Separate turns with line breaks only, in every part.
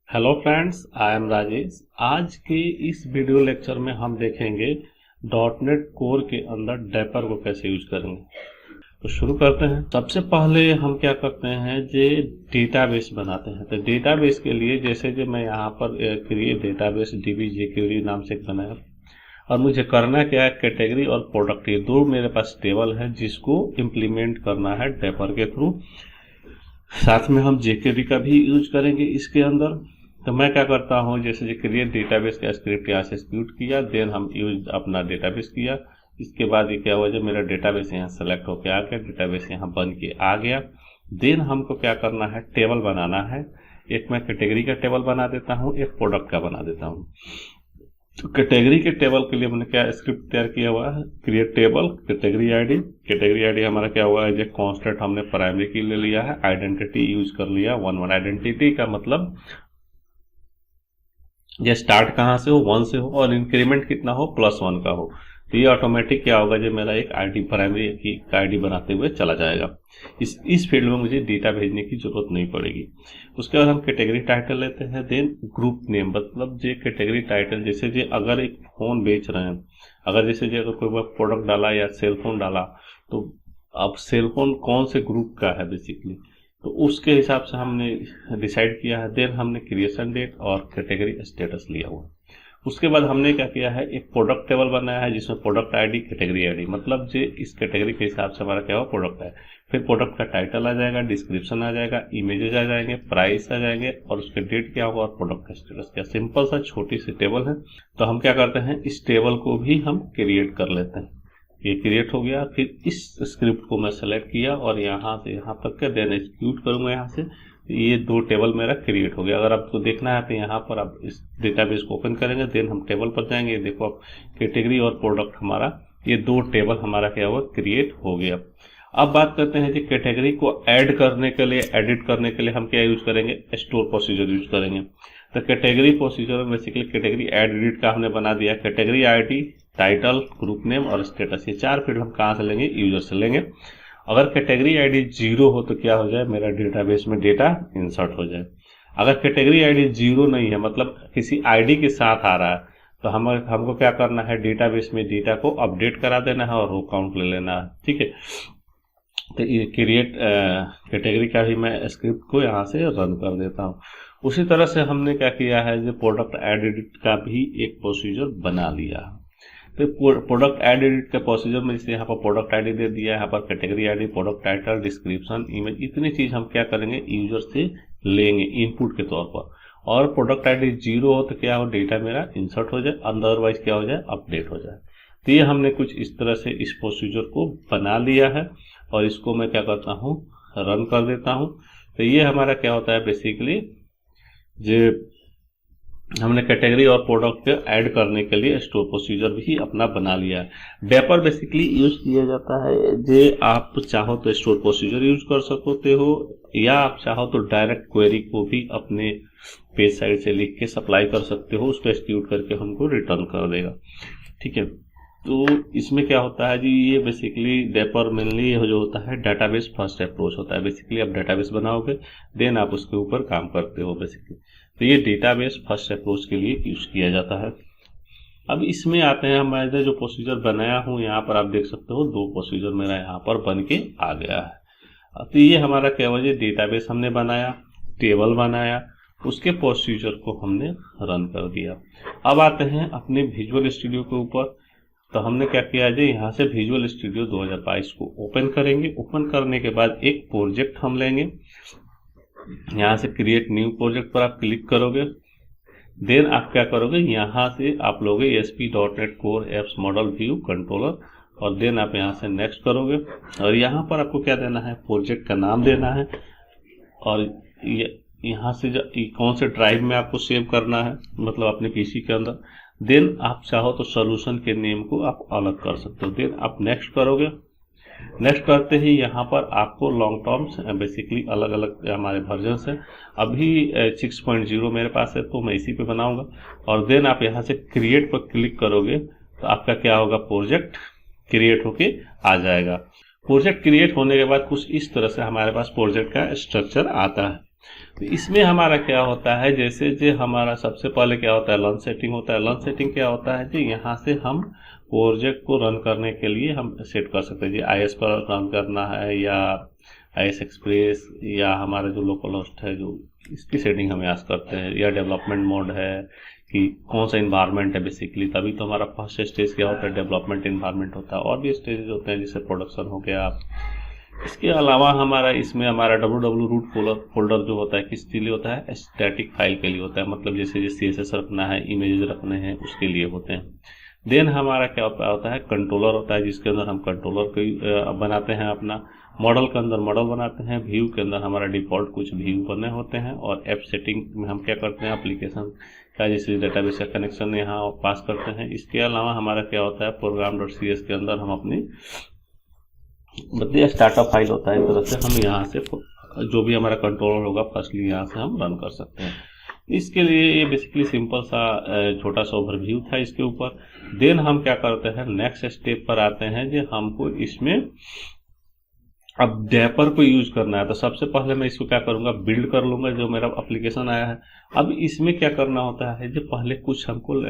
Hello friends, I am Rajesh. आज के इस वीडियो लेक्चर में हम देखेंगे डॉटनेट कोर के अंदर डैपर को कैसे यूज करेंगे। तो शुरू करते हैं। सबसे पहले हम क्या करते हैं, जे डेटाबेस बनाते हैं। तो डेटाबेस के लिए जैसे जो मैं यहाँ पर क्रिएट डेटाबेस डीबी जेक्यूरी नाम से एक बनाया, और मुझे करना क्या है, कैटेगरी और प्रोडक्ट, ये दो मेरे पास टेबल है जिसको इम्प्लीमेंट करना है डैपर के थ्रू। साथ में हम जेक्यूरी का भी यूज करेंगे इसके अंदर। तो मैं क्या करता हूँ, जैसे क्रिएट डेटाबेस का स्क्रिप्ट यहाँ से एग्जीक्यूट किया, देन हम यूज अपना डेटाबेस किया। इसके बाद ये क्या हुआ, जब मेरा डेटाबेस यहाँ सेलेक्ट होकर आ गया, डेटाबेस यहाँ बन के आ गया, देन हमको क्या करना है, टेबल बनाना है। एक मैं कैटेगरी का टेबल बना देता हूँ, एक प्रोडक्ट का बना देता हूँ। तो कैटेगरी के टेबल के लिए मैंने क्या स्क्रिप्ट तैयार किया हुआ है, create table category ID. Category ID हमारा क्या हुआ है, जो कांस्टेंट हमने प्राइमरी की ले लिया है, आइडेंटिटी यूज कर लिया 1 आइडेंटिटी का मतलब ये स्टार्ट कहाँ से हो, 1 से हो, और इंक्रीमेंट कितना हो, +1 का हो। तो ये ऑटोमेटिक क्या होगा, जो मेरा एक आईडी प्राइमरी की आईडी बनाते हुए चला जाएगा। इस फील्ड में मुझे डेटा भेजने की जरूरत नहीं पड़ेगी। उसके बाद हम कैटेगरी टाइटल लेते हैं, देन ग्रुप नेम, मतलब जो कैटेगरी टाइटल, जैसे जो अगर एक फोन बेच रहे हैं, अगर जैसे जो अगर कोई प्रोडक्ट डाला या सेलफोन डाला, तो अब सेलफोन कौन से ग्रुप का है बेसिकली, तो उसके हिसाब से हमने डिसाइड किया है। देन हमने क्रिएशन डेट और कैटेगरी स्टेटस लिया हुआ। उसके बाद हमने क्या किया है, एक प्रोडक्ट टेबल बनाया है जिसमें प्रोडक्ट आईडी कैटेगरी आईडी, मतलब जो इस कैटेगरी के हिसाब से हमारा क्या हुआ, प्रोडक्ट है। फिर प्रोडक्ट का टाइटल आ जाएगा, डिस्क्रिप्शन आ जाएगा, इमेजेस आ जाएंगे, प्राइस आ जाएंगे, और उसके डेट क्या होगा, और प्रोडक्ट का स्टेटस क्या। सिंपल सा छोटी सी टेबल है। तो हम क्या करते हैं, इस टेबल को भी हम क्रिएट कर लेते हैं। ये क्रिएट हो गया। फिर इस स्क्रिप्ट को मैं सेलेक्ट किया और यहाँ से यहाँ तक के देन एग्जीक्यूट करूंगा यहाँ से। ये दो टेबल मेरा क्रिएट हो गया। अगर आपको देखना है तो यहाँ पर आप इस डेटाबेस को ओपन करेंगे, देन हम टेबल पर जाएंगे। देखो आप कैटेगरी और प्रोडक्ट हमारा ये दो टेबल हमारा क्या हुआ, क्रिएट हो गया। अब बात करते हैं कि कैटेगरी को ऐड करने के लिए, एडिट करने के लिए हम क्या यूज करेंगे, स्टोर प्रोसीजर यूज करेंगे। तो कैटेगरी प्रोसीजर में बेसिकली कैटेगरी ऐड एडिट का हमने बना दिया। Category ID, title, group name और स्टेटस, ये 4 फील्ड हम कहाँ से लेंगे, यूजर से लेंगे। अगर कैटेगरी आईडी 0 हो तो क्या हो जाए, मेरा डेटाबेस में डेटा इंसर्ट हो जाए। अगर कैटेगरी आईडी 0 नहीं है, मतलब किसी आईडी के साथ आ रहा है, तो हमको क्या करना है, डेटाबेस में डेटा को अपडेट करा देना है और रो काउंट ले लेना है। ठीक है। तो ये क्रिएट कैटेगरी का भी मैं स्क्रिप्ट को यहाँ से रन कर देता हूँ। उसी तरह से हमने क्या किया है, जो प्रोडक्ट ऐड एडिट का भी एक प्रोसीजर बना लिया। तो प्रोडक्ट ऐड एडिट के प्रोसीजर में जैसे यहाँ पर प्रोडक्ट आईडी दे दिया है, यहाँ पर category ID, product title, description, image, इतनी चीज हम क्या करेंगे, यूजर से लेंगे इनपुट के तौर पर। और प्रोडक्ट आईडी 0 हो तो क्या हो, डेटा मेरा इंसर्ट हो जाए, अदरवाइज क्या हो जाए, अपडेट हो जाए। तो ये हमने कुछ इस तरह से इस प्रोसीजर को बना लिया है और इसको मैं क्या करता हूँ, रन कर देता हूँ। तो ये हमारा क्या होता है, बेसिकली जो हमने कैटेगरी और प्रोडक्ट के ऐड करने के लिए स्टोर प्रोसीजर भी अपना बना लिया है। डैपर बेसिकली यूज किया जाता है, जे आप चाहो तो स्टोर प्रोसीजर यूज कर सकते हो, या आप चाहो तो डायरेक्ट क्वेरी को भी अपने पेज साइड से लिख के सप्लाई कर सकते हो, उसको एक्जीक्यूट करके हमको रिटर्न कर देगा। ठीक है। तो इसमें क्या होता है जी, ये बेसिकली डैपर मेनली जो होता है डेटाबेस फर्स्ट अप्रोच होता है। बेसिकली आप डेटाबेस बनाओगे, देन आप उसके ऊपर काम करते हो बेसिकली। तो ये डेटाबेस फर्स्ट अप्रोच के लिए यूज किया जाता है। अब इसमें आते हैं, मैंने जो प्रोसीजर बनाया हूँ, यहाँ पर आप देख सकते हो 2 प्रोसीजर मेरा यहाँ पर बन के आ गया है। तो ये हमारा क्या वजह, डेटाबेस हमने बनाया, टेबल बनाया, उसके प्रोसीजर को हमने रन कर दिया। अब आते हैं अपने विजुअल स्टूडियो के ऊपर। तो हमने क्या किया है, यहाँ से विजुअल स्टूडियो 2022 को ओपन करेंगे। ओपन करने के बाद एक प्रोजेक्ट हम लेंगे, यहाँ से क्रिएट न्यू प्रोजेक्ट पर आप क्लिक करोगे। देन आप क्या करोगे, यहाँ से आप लोगे ASP.NET Core apps model view controller, और देन आप यहाँ से नेक्स्ट करोगे। और यहाँ पर आपको क्या देना है, प्रोजेक्ट का नाम देना है, और यहाँ से कौन से ड्राइव में आपको सेव करना है, मतलब अपने पीसी के अंदर। देन आप चाहो तो सोल्यूशन के नेम को आप अलग कर सकते हो। देन आप नेक्स्ट करोगे। नेक्स्ट करते ही यहाँ पर आपको लॉन्ग टर्म्स बेसिकली अलग अलग हमारे वर्जन है। अभी 6.0 मेरे पास है, तो मैं इसी पे बनाऊंगा। और देन आप यहाँ से क्रिएट पर क्लिक करोगे तो आपका क्या होगा, प्रोजेक्ट क्रिएट होके आ जाएगा। प्रोजेक्ट क्रिएट होने के बाद कुछ इस तरह से हमारे पास प्रोजेक्ट का स्ट्रक्चर आता है। तो इसमें हमारा क्या होता है, जैसे जो हमारा सबसे पहले क्या होता है, लर्न सेटिंग होता है। लर्न सेटिंग क्या होता है जी, यहाँ से हम प्रोजेक्ट को रन करने के लिए हम सेट कर सकते हैं जी, IS पर रन करना है या IS एक्सप्रेस या हमारा जो लोकल होस्ट है जो, इसकी सेटिंग हम यहाँ से करते हैं, या डेवलपमेंट मोड है कि कौन सा इन्वायरमेंट है बेसिकली। तभी तो हमारा फर्स्ट स्टेज क्या होता है, डेवलपमेंट इन्वायरमेंट होता है। और भी स्टेजेस होते हैं जैसे प्रोडक्शन हो गया। इसके अलावा हमारा इसमें हमारा www रूट फोल्डर जो होता है किस लिए होता है, स्टैटिक फाइल के लिए होता है, मतलब जैसे CSS रखना है, इमेजेस रखने हैं, उसके लिए होते हैं। देन हमारा क्या होता है, कंट्रोलर होता है, जिसके अंदर हम कंट्रोलर को बनाते हैं अपना। मॉडल के अंदर मॉडल बनाते हैं। व्यू के अंदर हमारा डिफॉल्ट कुछ व्यू बने होते हैं। और ऐप सेटिंग में हम क्या करते हैं, एप्लीकेशन का जैसे डेटाबेस का कनेक्शन यहाँ पास करते हैं। इसके अलावा हमारा क्या होता है, program.cs के अंदर हम अपनी मतलब स्टार्टअप फाइल होता है, इस तरह से हम यहाँ से जो भी हमारा कंट्रोलर होगा फर्स्टली यहाँ से हम रन कर सकते हैं। इसके लिए ये बेसिकली सिंपल सा छोटा सा ओवरव्यू था इसके ऊपर। देन हम क्या करते हैं, नेक्स्ट स्टेप पर आते हैं जो हमको इसमें अब डैपर को यूज करना है। तो सबसे पहले मैं इसको क्या करूंगा, बिल्ड कर लूंगा जो मेरा एप्लीकेशन आया है। अब इसमें क्या करना होता है, जो पहले कुछ हमको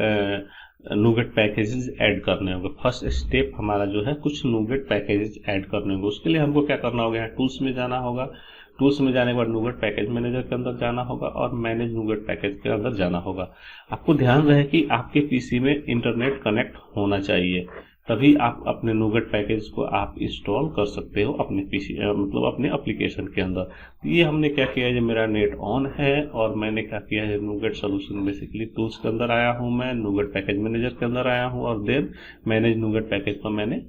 नूगेट पैकेजेस ऐड करने होंगे। फर्स्ट स्टेप हमारा जो है, कुछ नूगेट पैकेजेस ऐड करने होंगे। उसके लिए हमको क्या करना होगा, टूल्स में जाना होगा। टूल्स में जाने के बाद नूगेट पैकेज मैनेजर के अंदर जाना होगा और मैनेज नूगेट पैकेज के अंदर जाना होगा। आपको ध्यान रहे कि आपके पीसी में इंटरनेट कनेक्ट होना चाहिए, तभी आप अपने नूगेट पैकेज को आप इंस्टॉल कर सकते हो अपने पीसी मतलब अपने एप्लीकेशन के अंदर। ये हमने क्या किया है, मेरा नेट ऑन है और मैंने क्या किया है, नूगेट सोल्यूशन बेसिकली टूल्स के अंदर आया हूँ, मैं नूगेट पैकेज मैनेजर के अंदर आया हूँ और देन मैनेज नूगेट पैकेज पर मैंने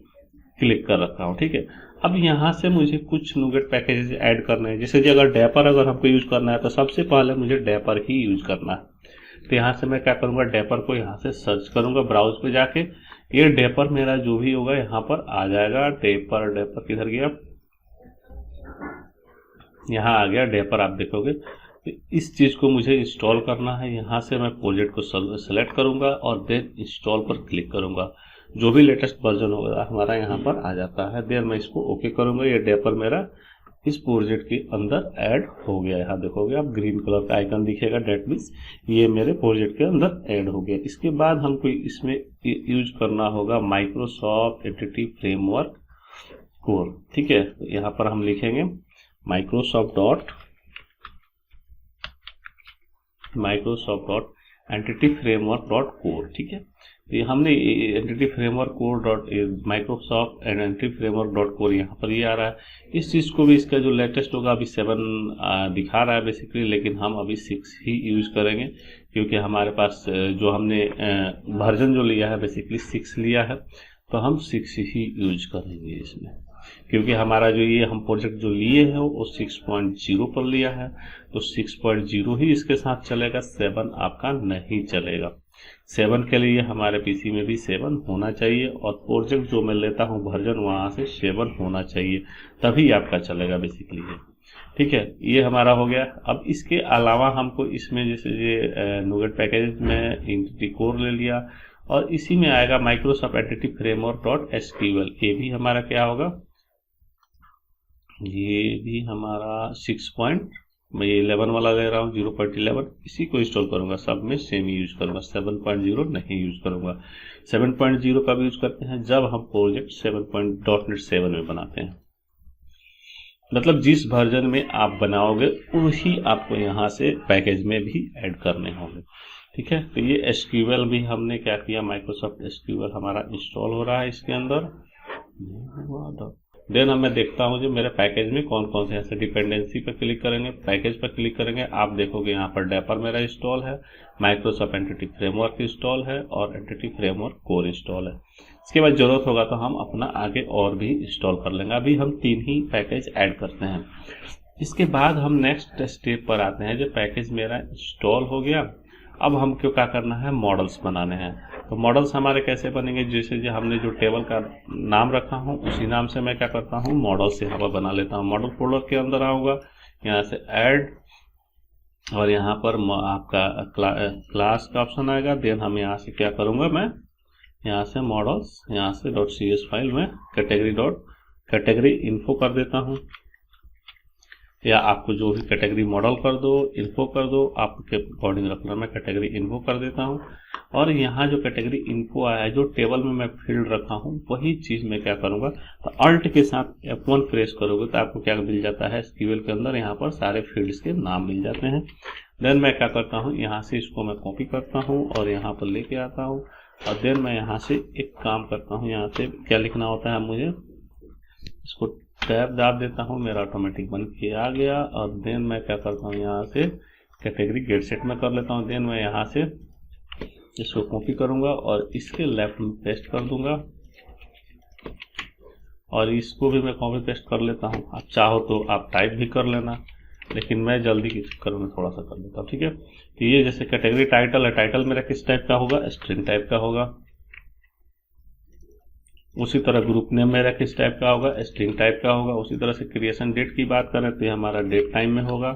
क्लिक कर रखा हूँ। ठीक है, अब यहाँ से मुझे कुछ नूगेट पैकेज ऐड करने हैं। जैसे कि अगर डैपर अगर हमको यूज करना है तो सबसे पहले मुझे डैपर ही यूज करना है। तो यहाँ से मैं क्या करूँगा, डैपर को यहाँ से सर्च करूँगा ब्राउज पे जाके। ये डैपर मेरा जो भी होगा यहाँ पर आ जाएगा। डैपर किधर गया, यहाँ आ गया डैपर, आप देखोगे। तो इस चीज को मुझे इंस्टॉल करना है। यहाँ से मैं प्रोजेक्ट को सेलेक्ट करूंगा और देन इंस्टॉल पर क्लिक करूंगा। जो भी लेटेस्ट वर्जन होगा हमारा यहाँ पर आ जाता है। देन मैं इसको ओके करूंगा। ये डैपर मेरा इस प्रोजेक्ट के अंदर ऐड हो गया। यहाँ देखोगे आप ग्रीन कलर का आइकन दिखेगा, डेट मीन्स ये मेरे प्रोजेक्ट के अंदर ऐड हो गया। इसके बाद हमको इसमें यूज करना होगा माइक्रोसॉफ्ट एंटिटी फ्रेमवर्क कोर। ठीक है, तो यहाँ पर हम लिखेंगे Microsoft dot entity framework dot core. ठीक है, तो हमने entity framework core dot Microsoft entity framework dot core यहाँ पर ये आ रहा है। इस चीज़ को भी इसका जो लेटेस्ट होगा अभी 7 दिखा रहा है बेसिकली, लेकिन हम अभी 6 ही यूज करेंगे क्योंकि हमारे पास जो हमने वर्जन जो लिया है बेसिकली 6 लिया है, तो हम 6 ही यूज करेंगे इसमें। क्योंकि हमारा जो ये हम प्रोजेक्ट जो लिए हैं वो 6.0 पर लिया है, तो 6.0 ही इसके साथ चलेगा, 7 आपका नहीं चलेगा। 7 के लिए हमारे पीसी में भी 7 होना चाहिए और प्रोजेक्ट जो मैं लेता हूँ वर्जन वहाँ से 7 होना चाहिए, तभी आपका चलेगा बेसिकली है। ठीक है, ये हमारा हो गया। अब इसके अलावा हमको इसमें जैसे ये नूगेट पैकेज में एंटिटी कोर ले लिया और इसी में आएगा Microsoft entity framework dot SQL. ये भी हमारा क्या होगा, ये भी हमारा 6. मैं ये 11 वाला ले रहा हूँ, 0.11 इसी को इंस्टॉल करूंगा। सब में सेम यूज करूंगा, 7.0 नहीं यूज करूंगा। 7.0 का भी यूज करते हैं जब हम प्रोजेक्ट 7.7 में बनाते हैं। मतलब जिस वर्जन में आप बनाओगे वही आपको यहाँ से पैकेज में भी ऐड करने होंगे। ठीक है, तो ये एसक्यूएल भी हमने क्या किया, माइक्रोसॉफ्ट एसक्यूएल हमारा इंस्टॉल हो रहा है इसके अंदर। देन मैं देखता हूँ जो मेरे पैकेज में कौन कौन से, ऐसे डिपेंडेंसी पर क्लिक करेंगे, पैकेज पर क्लिक करेंगे, आप देखोगे यहाँ पर डैपर मेरा इंस्टॉल है, माइक्रोसॉफ्ट एंटिटी फ्रेमवर्क इंस्टॉल है और एंटिटी फ्रेमवर्क कोर इंस्टॉल है। इसके बाद जरूरत होगा तो हम अपना आगे और भी इंस्टॉल कर लेंगे। अभी हम 3 ही पैकेज ऐड करते हैं। इसके बाद हम नेक्स्ट स्टेप पर आते हैं। जो पैकेज मेरा इंस्टॉल हो गया, अब हमको क्या करना है, मॉडल्स बनाने हैं। तो मॉडल्स हमारे कैसे बनेंगे, जैसे जो हमने जो टेबल का नाम रखा हूँ उसी नाम से मैं क्या करता हूँ, मॉडल्स यहाँ पर बना लेता हूँ। मॉडल फोल्डर के अंदर आऊँगा, यहाँ से ऐड और यहाँ पर आपका क्लास का ऑप्शन आएगा। देन हम यहाँ से क्या करूँगा, मैं यहाँ से मॉडल्स, यहाँ से .cs फाइल में कैटेगरी इन्फो कर देता हूँ। या आपको जो भी कैटेगरी मॉडल कर दो, इन्फो कर दो, आपके अकॉर्डिंग रखना। मैं कैटेगरी इन्फो कर देता हूँ और यहाँ जो कैटेगरी इन्फो आया है, जो टेबल में मैं फील्ड रखा हूँ, वही चीज़ मैं क्या करूँगा, तो अल्ट के साथ F1 प्रेस करोगे तो आपको क्या मिल जाता है, SQL के अंदर यहाँ पर सारे फील्ड्स के नाम मिल जाते हैं। देन मैं क्या करता हूँ, यहाँ से इसको मैं कॉपी करता हूँ और यहाँ पर लेके आता हूँ और देन मैं यहाँ से एक काम करता हूँ, यहाँ से क्या लिखना होता है मुझे, इसको टैब दाब देता हूँ, मेरा ऑटोमेटिक बन के आ गया। और देन मैं क्या करता हूँ, यहाँ से कैटेगरी गेट सेट में कर लेता हूँ। देन मैं यहाँ से इसको कॉपी करूँगा और इसके लेफ्ट में पेस्ट कर दूंगा और इसको भी मैं कॉपी पेस्ट कर लेता हूँ। आप चाहो तो आप टाइप भी कर लेना, लेकिन मैं जल्दी की चक्कर में थोड़ा सा कर लेता हूँ। ठीक है, तो ये जैसे कैटेगरी टाइटल है, टाइटल मेरा किस टाइप का होगा, स्ट्रिंग टाइप का होगा। उसी तरह ग्रुप नेम मेरा किस टाइप का होगा, स्ट्रिंग टाइप का होगा। उसी तरह से क्रिएशन डेट की बात करें तो ये हमारा डेट टाइम में होगा।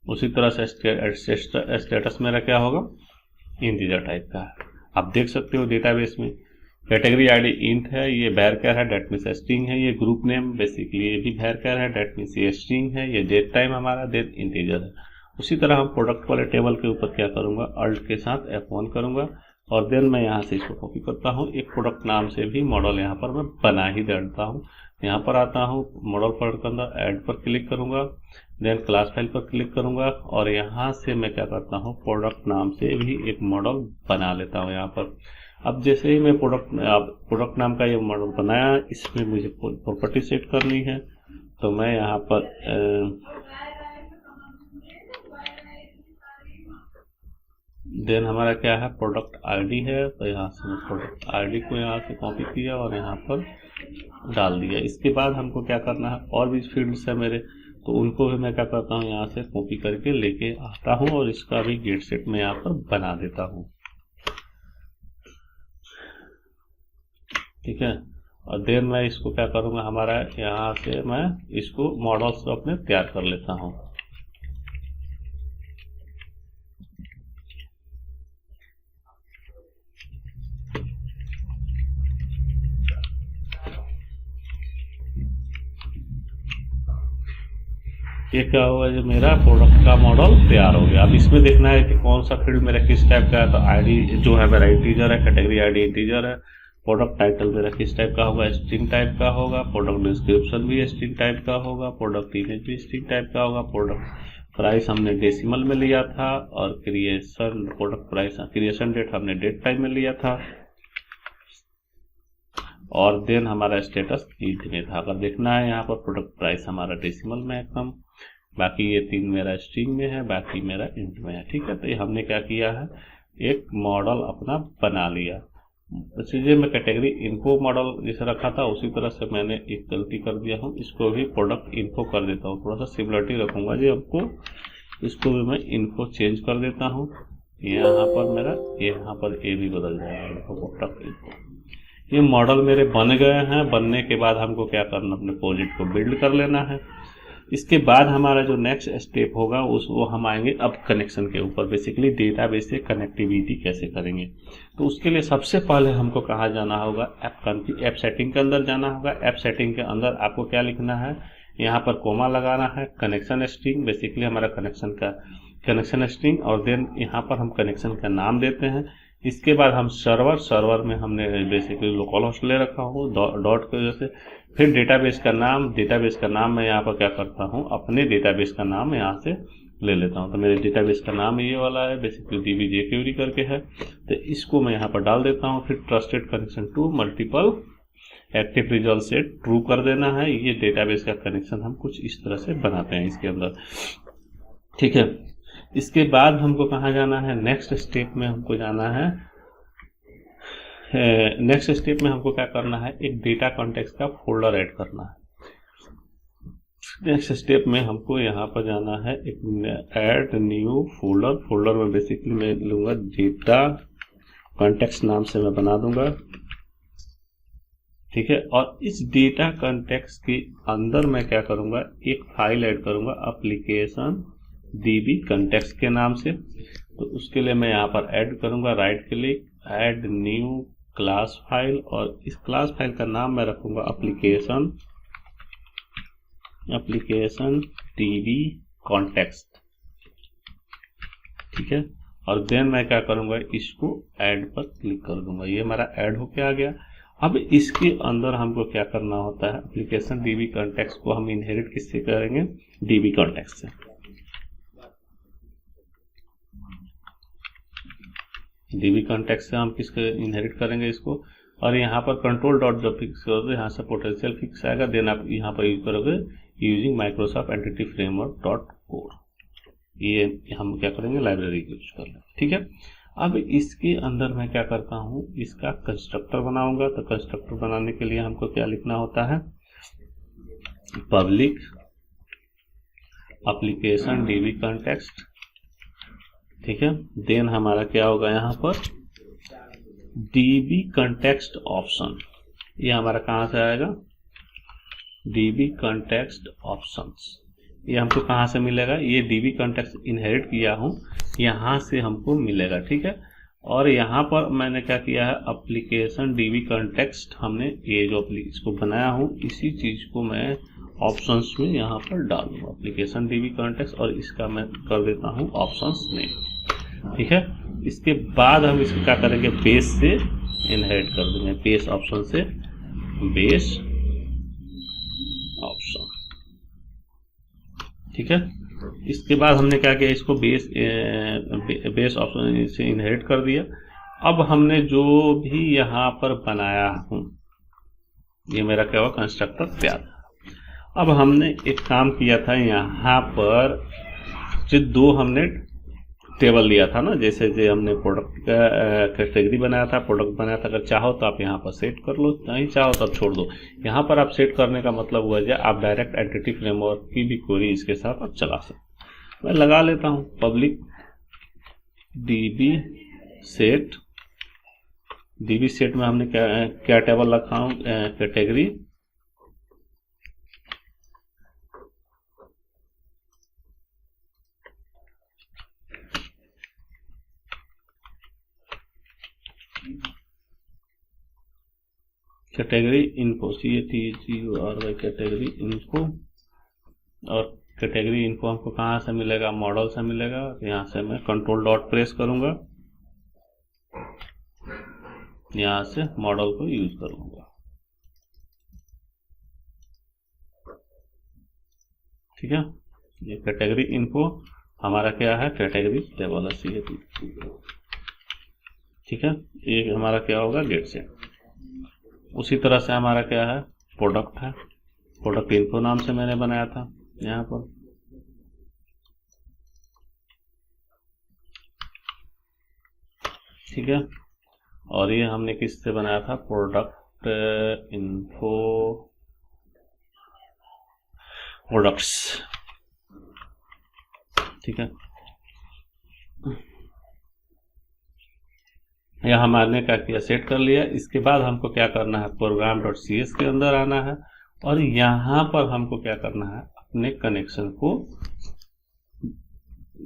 उसी तरह से स्टेटस मेरा क्या होगा, इंटीजर टाइप का है। आप देख सकते हो डेटाबेस में कैटेगरी आईडी इंट है, ये वैरचर है, डेट मीन्स स्ट्रिंग है। ये ग्रुप नेम बेसिकली ये भी वैरचर है, डेट मीन्स ये स्ट्रिंग है। ये डेट टाइम हमारा डेट इंटीजर है। उसी तरह हम प्रोडक्ट वाले टेबल के ऊपर क्या करूंगा, अल्ट के साथ F1 करूंगा और देन मैं यहाँ से इसको कॉपी करता हूँ। एक प्रोडक्ट नाम से भी मॉडल यहाँ पर मैं बना ही देता हूँ। यहाँ पर आता हूँ, मॉडल प्रोडक्ट के अंदर ऐड पर क्लिक करूंगा, देन क्लास फाइल पर क्लिक करूंगा और यहाँ से मैं क्या करता हूँ, प्रोडक्ट नाम से भी एक मॉडल बना लेता हूँ यहाँ पर। अब जैसे ही मैं प्रोडक्ट नाम का ये मॉडल बनाया, इसमें मुझे प्रॉपर्टी सेट करनी है, तो मैं यहाँ पर देन हमारा क्या है, प्रोडक्ट आईडी है, तो यहाँ से मैं प्रोडक्ट आईडी को यहाँ से कॉपी किया और यहाँ पर डाल दिया। इसके बाद हमको क्या करना है, और भी फील्ड्स है मेरे, तो उनको भी मैं क्या करता हूँ, यहाँ से कॉपी करके लेके आता हूँ और इसका भी गेट सेट में यहाँ पर बना देता हूँ। ठीक है, और देन मैं इसको क्या करूँगा, हमारा यहाँ से मैं इसको मॉडल्स अपने तैयार कर लेता हूँ। ये क्या होगा, जो मेरा प्रोडक्ट का मॉडल तैयार हो गया। अब इसमें देखना है कि कौन सा फील्ड मेरा किस टाइप का है, तो आईडी जो है मेरा इंटीजर है, कैटेगरी आईडी इंटीजर है। प्रोडक्ट टाइटल मेरा किस टाइप का होगा, स्ट्रिंग टाइप का होगा। प्रोडक्ट डिस्क्रिप्शन भी स्ट्रिंग टाइप का होगा। प्रोडक्ट इमेज भी स्ट्रिंग टाइप का होगा। प्रोडक्ट प्राइस हमने डेसिमल में लिया था और प्रोडक्ट प्राइस क्रिएशन डेट हमने डेट टाइम में लिया था। और देन हमारा स्टेटस इंट में था। अगर देखना है यहाँ पर प्रोडक्ट प्राइस हमारा डेसिमल में एकदम, बाकी ये 3 मेरा स्ट्रिंग में है, बाकी मेरा इंट में है। ठीक है, तो ये हमने क्या किया है, एक मॉडल अपना बना लिया। चीजें मैं कैटेगरी इन्फो मॉडल जैसे रखा था उसी तरह से मैंने एक गलती कर दिया हूँ, इसको भी प्रोडक्ट इन्फो कर देता हूँ। थोड़ा सा सिमिलरिटी रखूंगा जी आपको, इसको भी मैं इन्फो चेंज कर देता हूँ। यहाँ पर मेरा यहाँ पर ए भी बदल जाएगा, प्रोडक्ट इन्फो। ये मॉडल मेरे बन गए हैं। बनने के बाद हमको क्या करना, अपने प्रोजेक्ट को बिल्ड कर लेना है। इसके बाद हमारा जो नेक्स्ट स्टेप होगा वो हम आएंगे अब कनेक्शन के ऊपर। बेसिकली डेटाबेस से कनेक्टिविटी कैसे करेंगे, तो उसके लिए सबसे पहले हमको कहाँ जाना होगा, ऐप सेटिंग के अंदर जाना होगा। ऐप सेटिंग के अंदर आपको क्या लिखना है, यहाँ पर कोमा लगाना है, कनेक्शन स्ट्रिंग, बेसिकली हमारा कनेक्शन स्ट्रिंग, और देन यहाँ पर हम कनेक्शन का नाम देते हैं। इसके बाद हम सर्वर में हमने बेसिकली लोकल होस्ट ले रखा हूँ डॉट की वजह से। फिर डेटाबेस का नाम मैं यहाँ पर क्या करता हूँ, अपने डेटाबेस का नाम यहाँ से ले लेता हूँ। तो मेरे डेटाबेस का नाम ये वाला है, बेसिकली DBjQuery करके है, तो इसको मैं यहाँ पर डाल देता हूँ। फिर trusted connection to multiple active result से ट्रू कर देना है। ये डेटाबेस का कनेक्शन हम कुछ इस तरह से बनाते हैं इसके अंदर। ठीक है, इसके बाद हमको कहाँ जाना है, नेक्स्ट स्टेप में हमको जाना है। नेक्स्ट स्टेप में हमको क्या करना है, एक डेटा कॉन्टेक्स्ट का फोल्डर ऐड करना है। नेक्स्ट स्टेप में हमको यहाँ पर जाना है, एक ऐड न्यू फोल्डर में बेसिकली मैं लूंगा डेटा कॉन्टेक्स्ट नाम से मैं बना दूंगा। ठीक है, और इस डेटा कॉन्टेक्स्ट के अंदर मैं क्या करूंगा, एक फाइल ऐड करूंगा एप्लीकेशन DB कॉन्टेक्स्ट के नाम से। तो उसके लिए मैं यहाँ पर ऐड करूंगा, right click, add new class file, और इस क्लास फाइल का नाम मैं रखूंगा एप्लीकेशन एप्लीकेशन डीबी कॉन्टेक्स्ट, ठीक है। और देन मैं क्या करूंगा, इसको ऐड पर क्लिक कर दूंगा, ये हमारा ऐड होके आ गया। अब इसके अंदर हमको क्या करना होता है, एप्लीकेशन डीबी कॉन्टेक्स्ट को हम इनहेरिट किससे करेंगे, डीबी कॉन्टेक्स्ट से। डीबी कॉन्टेक्स्ट से हम किसके इनहेरिट करेंगे इसको, और यहाँ पर कंट्रोल डॉट जब फिक्स करोगे यहाँ से पोटेंशियल फिक्स आएगा, देन आप यहाँ पर यूज करोगे using Microsoft entity framework dot core, ये हम क्या करेंगे, लाइब्रेरी यूज कर लेंगे, ठीक है। अब इसके अंदर मैं क्या करता हूँ, इसका कंस्ट्रक्टर बनाऊंगा। तो कंस्ट्रक्टर बनाने के लिए हमको क्या लिखना होता है, पब्लिक एप्लीकेशन डीबी कॉन्टेक्स्ट, ठीक है। देन हमारा क्या होगा यहाँ पर डीबी कॉन्टेक्स्ट ऑप्शन, ये हमारा कहाँ से आएगा, डीबी कॉन्टेक्स्ट ऑप्शंस, ये हमको कहाँ से मिलेगा, ये डीबी कॉन्टेक्स्ट इनहेरिट किया हूँ यहाँ से हमको मिलेगा, ठीक है। और यहाँ पर मैंने क्या किया है, एप्लीकेशन डीबी कॉन्टेक्स्ट, हमने ये जो इसको बनाया हूँ इसी चीज को मैं ऑप्शंस में यहाँ पर डालूंगा, एप्लीकेशन डीबी कॉन्टेक्स्ट, और इसका मैं कर देता हूँ ऑप्शंस नेम, ठीक है। इसके बाद हम इसको क्या करेंगे, बेस से इनहेरिट कर देंगे, बेस ऑप्शन से बेस ऑप्शन, ठीक है। इसके बाद हमने क्या किया, इसको बेस ऑप्शन से इनहेरिट कर दिया। अब हमने जो भी यहाँ पर बनाया हूँ, ये मेरा क्या हुआ, कंस्ट्रक्टर तैयार। अब हमने एक काम किया था, यहाँ पर जो दो हमने टेबल लिया था ना, जैसे जो हमने प्रोडक्ट का कैटेगरी बनाया था, प्रोडक्ट बनाया था, अगर चाहो तो आप यहाँ पर सेट कर लो, नहीं चाहो तो आप छोड़ दो। यहाँ पर आप सेट करने का मतलब हुआ जो आप डायरेक्ट एंटिटी फ्रेमवर्क की भी क्वेरी इसके साथ आप चला सकते। मैं लगा लेता हूँ public dB set, dB set में हमने क्या टेबल रखा हूँ, category, category info, CATGORY category info, और कैटेगरी इन्फो हमको कहाँ से मिलेगा, मॉडल से मिलेगा। यहाँ से मैं कंट्रोल डॉट प्रेस करूंगा, यहाँ से मॉडल को यूज करूंगा, ठीक है। ये कैटेगरी इन्फो हमारा क्या है, कैटेगरी टेबल है, CAT, ठीक है। ये हमारा क्या होगा, गेट से। उसी तरह से हमारा क्या है, प्रोडक्ट है, प्रोडक्ट इन्फो नाम से मैंने बनाया था यहाँ पर, ठीक है। और ये हमने किससे बनाया था, प्रोडक्ट इन्फो प्रोडक्ट्स, ठीक है। यह हमने क्या किया, सेट कर लिया। इसके बाद हमको क्या करना है, program.cs के अंदर आना है, और यहाँ पर हमको क्या करना है, अपने कनेक्शन को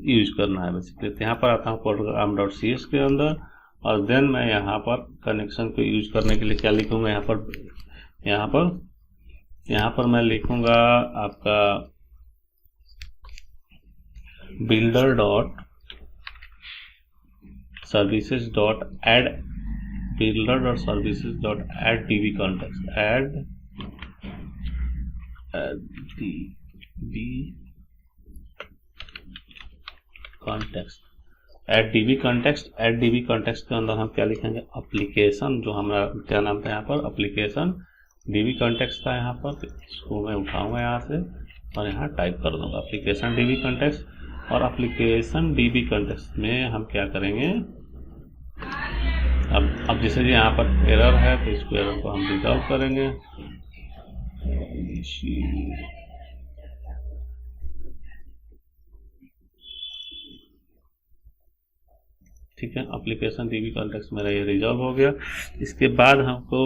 यूज करना है बेसिकली। तो यहाँ पर आता हूँ program.cs के अंदर, और देन मैं यहाँ पर कनेक्शन को यूज करने के लिए क्या लिखूंगा, यहाँ पर मैं लिखूंगा आपका builder dot services dot add, builder dot services dot add DB context, add DB context, add DB context. Add DB context के अंदर हम क्या लिखेंगे, एप्लीकेशन, जो हमारा क्या नाम था यहाँ पर, एप्लीकेशन डीबी कॉन्टेक्स्ट था यहाँ पर, इसको मैं उठाऊंगा यहाँ से और यहाँ टाइप कर दूंगा एप्लीकेशन डीबी कॉन्टेक्स्ट। और एप्लीकेशन डीबी कॉन्टेक्स्ट में हम क्या करेंगे, अब जैसे यहाँ पर एरर है तो इसको एरर को हम रिजॉल्व करेंगे, ठीक है। एप्लीकेशन डीबी कॉन्टेक्स्ट मेरा ये रिजॉल्व हो गया। इसके बाद हमको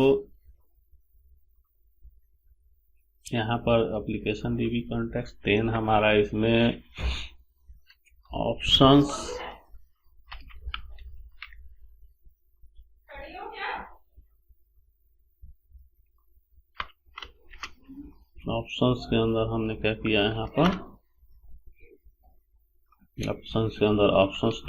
यहाँ पर एप्लीकेशन डीबी कॉन्टेक्स्ट, देन हमारा इसमें ऑप्शंस, ऑप्शंस के अंदर हमने क्या किया है यहाँ पर, ऑप्शंस के अंदर options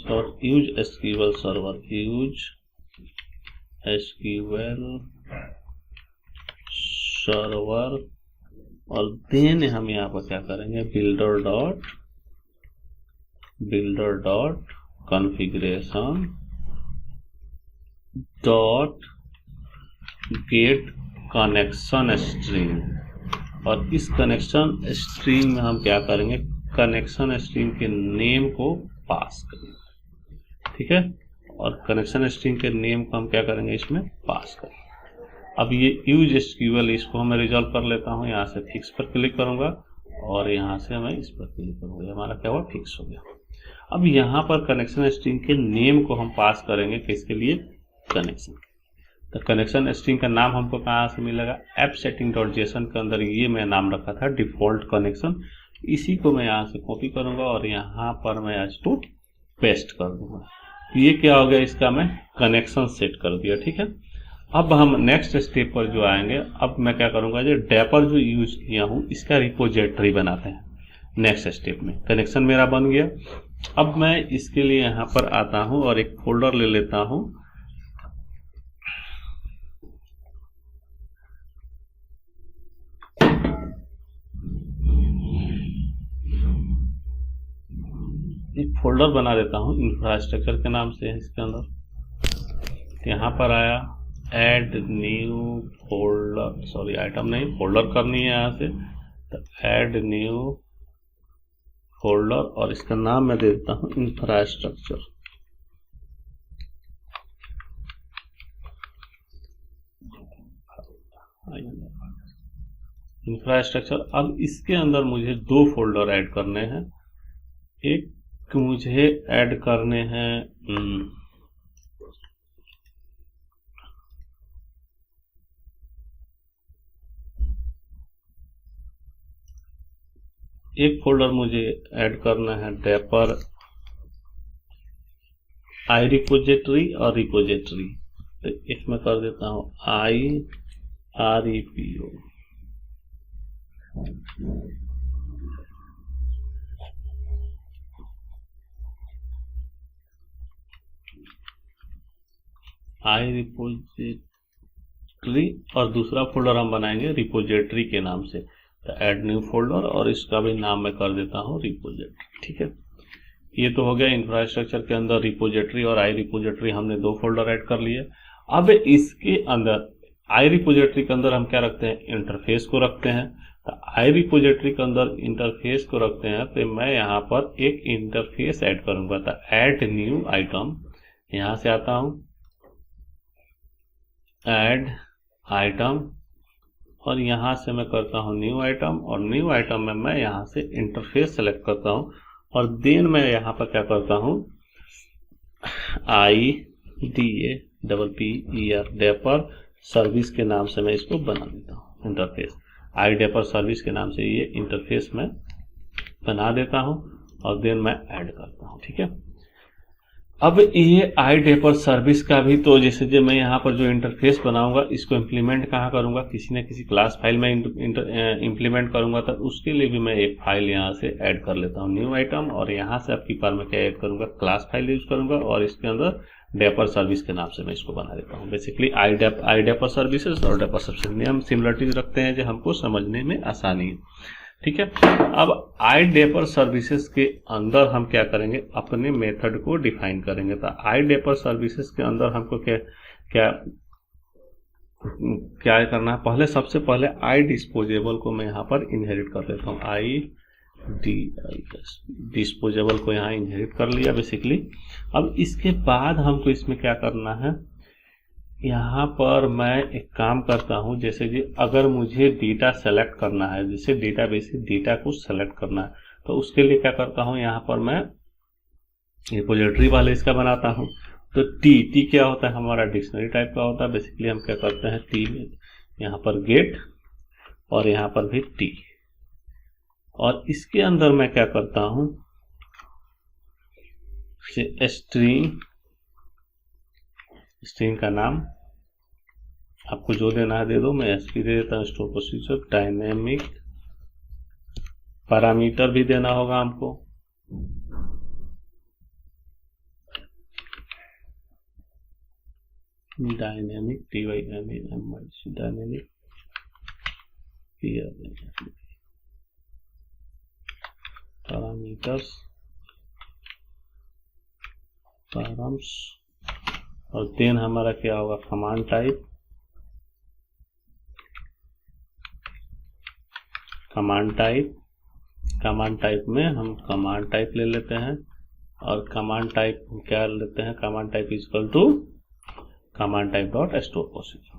dot use SQL server, use SQL server, और देन हम यहाँ पर क्या करेंगे, builder dot configuration dot gate connection string, और इस कनेक्शन स्ट्रिंग में हम क्या करेंगे, कनेक्शन स्ट्रिंग के नेम को पास करेंगे, ठीक है। और कनेक्शन स्ट्रिंग के नेम को हम क्या करेंगे, इसमें पास करेंगे। अब ये यूज एसक्यूएल, इसको मैं रिजॉल्व कर लेता हूँ, यहाँ से फिक्स पर क्लिक करूंगा और यहाँ से मैं इस पर क्लिक करूंगा, हमारा क्या हुआ, फिक्स हो गया। अब यहाँ पर कनेक्शन स्ट्रिंग के नेम को हम पास करेंगे, किसके लिए, कनेक्शन। तो कनेक्शन स्ट्रिंग का नाम हमको कहाँ से मिलेगा, ऐप सेटिंग डॉट जेसन के अंदर ये मैं नाम रखा था डिफॉल्ट कनेक्शन, इसी को मैं यहाँ से कॉपी करूंगा और यहाँ पर मैं इसको पेस्ट कर दूंगा। ये क्या हो गया, इसका मैं कनेक्शन सेट कर दिया, ठीक है। अब हम नेक्स्ट स्टेप पर जो आएंगे, अब मैं क्या करूंगा, जो डेपर जो यूज किया हूँ इसका रिपोजिटरी बनाते हैं। नेक्स्ट स्टेप में कनेक्शन मेरा बन गया। अब मैं इसके लिए यहाँ पर आता हूँ और एक फोल्डर ले लेता हूँ, एक फोल्डर बना देता हूँ इंफ्रास्ट्रक्चर के नाम से है इसके अंदर। यहाँ पर आया add new folder, sorry item नहीं, फोल्डर करनी है यहाँ से, तो ऐड न्यू फोल्डर और इसका नाम मैं दे देता हूँ इंफ्रास्ट्रक्चर। इंफ्रास्ट्रक्चर। अब इसके अंदर मुझे दो फोल्डर ऐड करने हैं। एक मुझे ऐड करने हैं एक फोल्डर मुझे ऐड करना है डेपर आई रिपोजिटरी और रिपोजिटरी, तो इसमें कर देता हूं IREPO। आई रिपोजिटरी और दूसरा फोल्डर हम बनाएंगे रिपोजिटरी के नाम से, तो ऐड न्यू फोल्डर और इसका भी नाम मैं कर देता हूँ रिपोजिटरी, ठीक है। ये तो हो गया इंफ्रास्ट्रक्चर के अंदर रिपोजिटरी और आई रिपोजिटरी, हमने दो फोल्डर ऐड कर लिए। अब इसके अंदर आई रिपोजिटरी के अंदर हम क्या रखते हैं, इंटरफेस को रखते हैं। तो आई रिपोजिटरी के अंदर इंटरफेस को रखते हैं, तो मैं यहाँ पर एक इंटरफेस ऐड करूंगा, तो ऐड न्यू आइटम, यहाँ से आता हूँ ऐड आइटम और यहाँ से मैं करता हूँ न्यू आइटम, और न्यू आइटम में मैं यहाँ से इंटरफेस सेलेक्ट करता हूँ और देन मैं यहाँ पर क्या करता हूँ IDAPPER डेपर सर्विस के नाम से मैं इसको बना देता हूँ इंटरफेस। आई डेपर सर्विस के नाम से ये इंटरफेस मैं बना देता हूँ और देन मैं ऐड करता हूँ, ठीक है। अब ये आई डेपर सर्विस का भी, तो जैसे जो मैं यहाँ पर जो इंटरफेस बनाऊंगा इसको इम्प्लीमेंट कहाँ करूंगा, किसी न किसी क्लास फाइल में इम्प्लीमेंट करूंगा, तो उसके लिए भी मैं एक फाइल यहाँ से ऐड कर लेता हूँ न्यू आइटम, और यहाँ से आपकी बार में क्या ऐड करूंगा, क्लास फाइल यूज करूंगा और इसके अंदर डेपर सर्विस के नाम से मैं इसको बना देता हूँ। बेसिकली आई डेपर सर्विसेज और डेपर सर्विसेज में हम सिमिलरिटीज रखते हैं जो हमको समझने में आसानी है, ठीक है। अब आई डेपर सर्विसेज के अंदर हम क्या करेंगे, अपने मेथड को डिफाइन करेंगे। तो आई डेपर सर्विसेज के अंदर हमको क्या करना है, पहले सबसे पहले आई डिस्पोजेबल को मैं यहाँ पर इनहेरिट कर लेता हूँ, डिस्पोजेबल को यहाँ इनहेरिट कर लिया बेसिकली। अब इसके बाद हमको इसमें क्या करना है, यहाँ पर मैं एक काम करता हूँ, जैसे कि अगर मुझे डेटा सेलेक्ट करना है, जैसे डेटाबेस से डेटा को सेलेक्ट करना है, तो उसके लिए क्या करता हूँ, यहाँ पर मैं रिपोजिटरी वाले इसका बनाता हूँ। तो टी क्या होता है, हमारा डिक्शनरी टाइप का होता है। बेसिकली हम क्या करते हैं, टी में यहाँ पर गेट और यहाँ पर भी टी, और इसके अंदर मैं क्या करता हूँ, स्ट्रिंग स्ट्रिंग का नाम आपको जो देना है दे दो, मैं एसपी दे देता हूँ, स्टोर प्रोसीजर। डायनेमिक पैरामीटर भी देना होगा हमको, dynamic DYNAMIC dynamic parameters params. और देन हमारा क्या होगा, कमांड टाइप। कमांड टाइप में हम कमांड टाइप ले लेते हैं, और कमांड टाइप क्या लेते हैं, command type is equal to command type dot store procedure.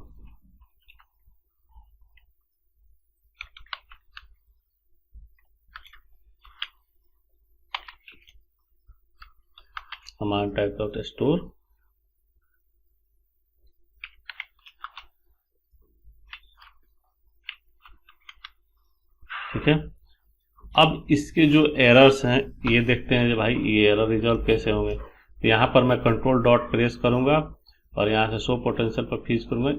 Command type dot store, ठीक है। अब इसके जो एरर्स हैं ये देखते हैं भाई, ये एरर रिजॉल्व कैसे होंगे। तो यहाँ पर मैं कंट्रोल डॉट प्रेस करूंगा और यहाँ से शो पोटेंशियल पर फिक्स करूंगा,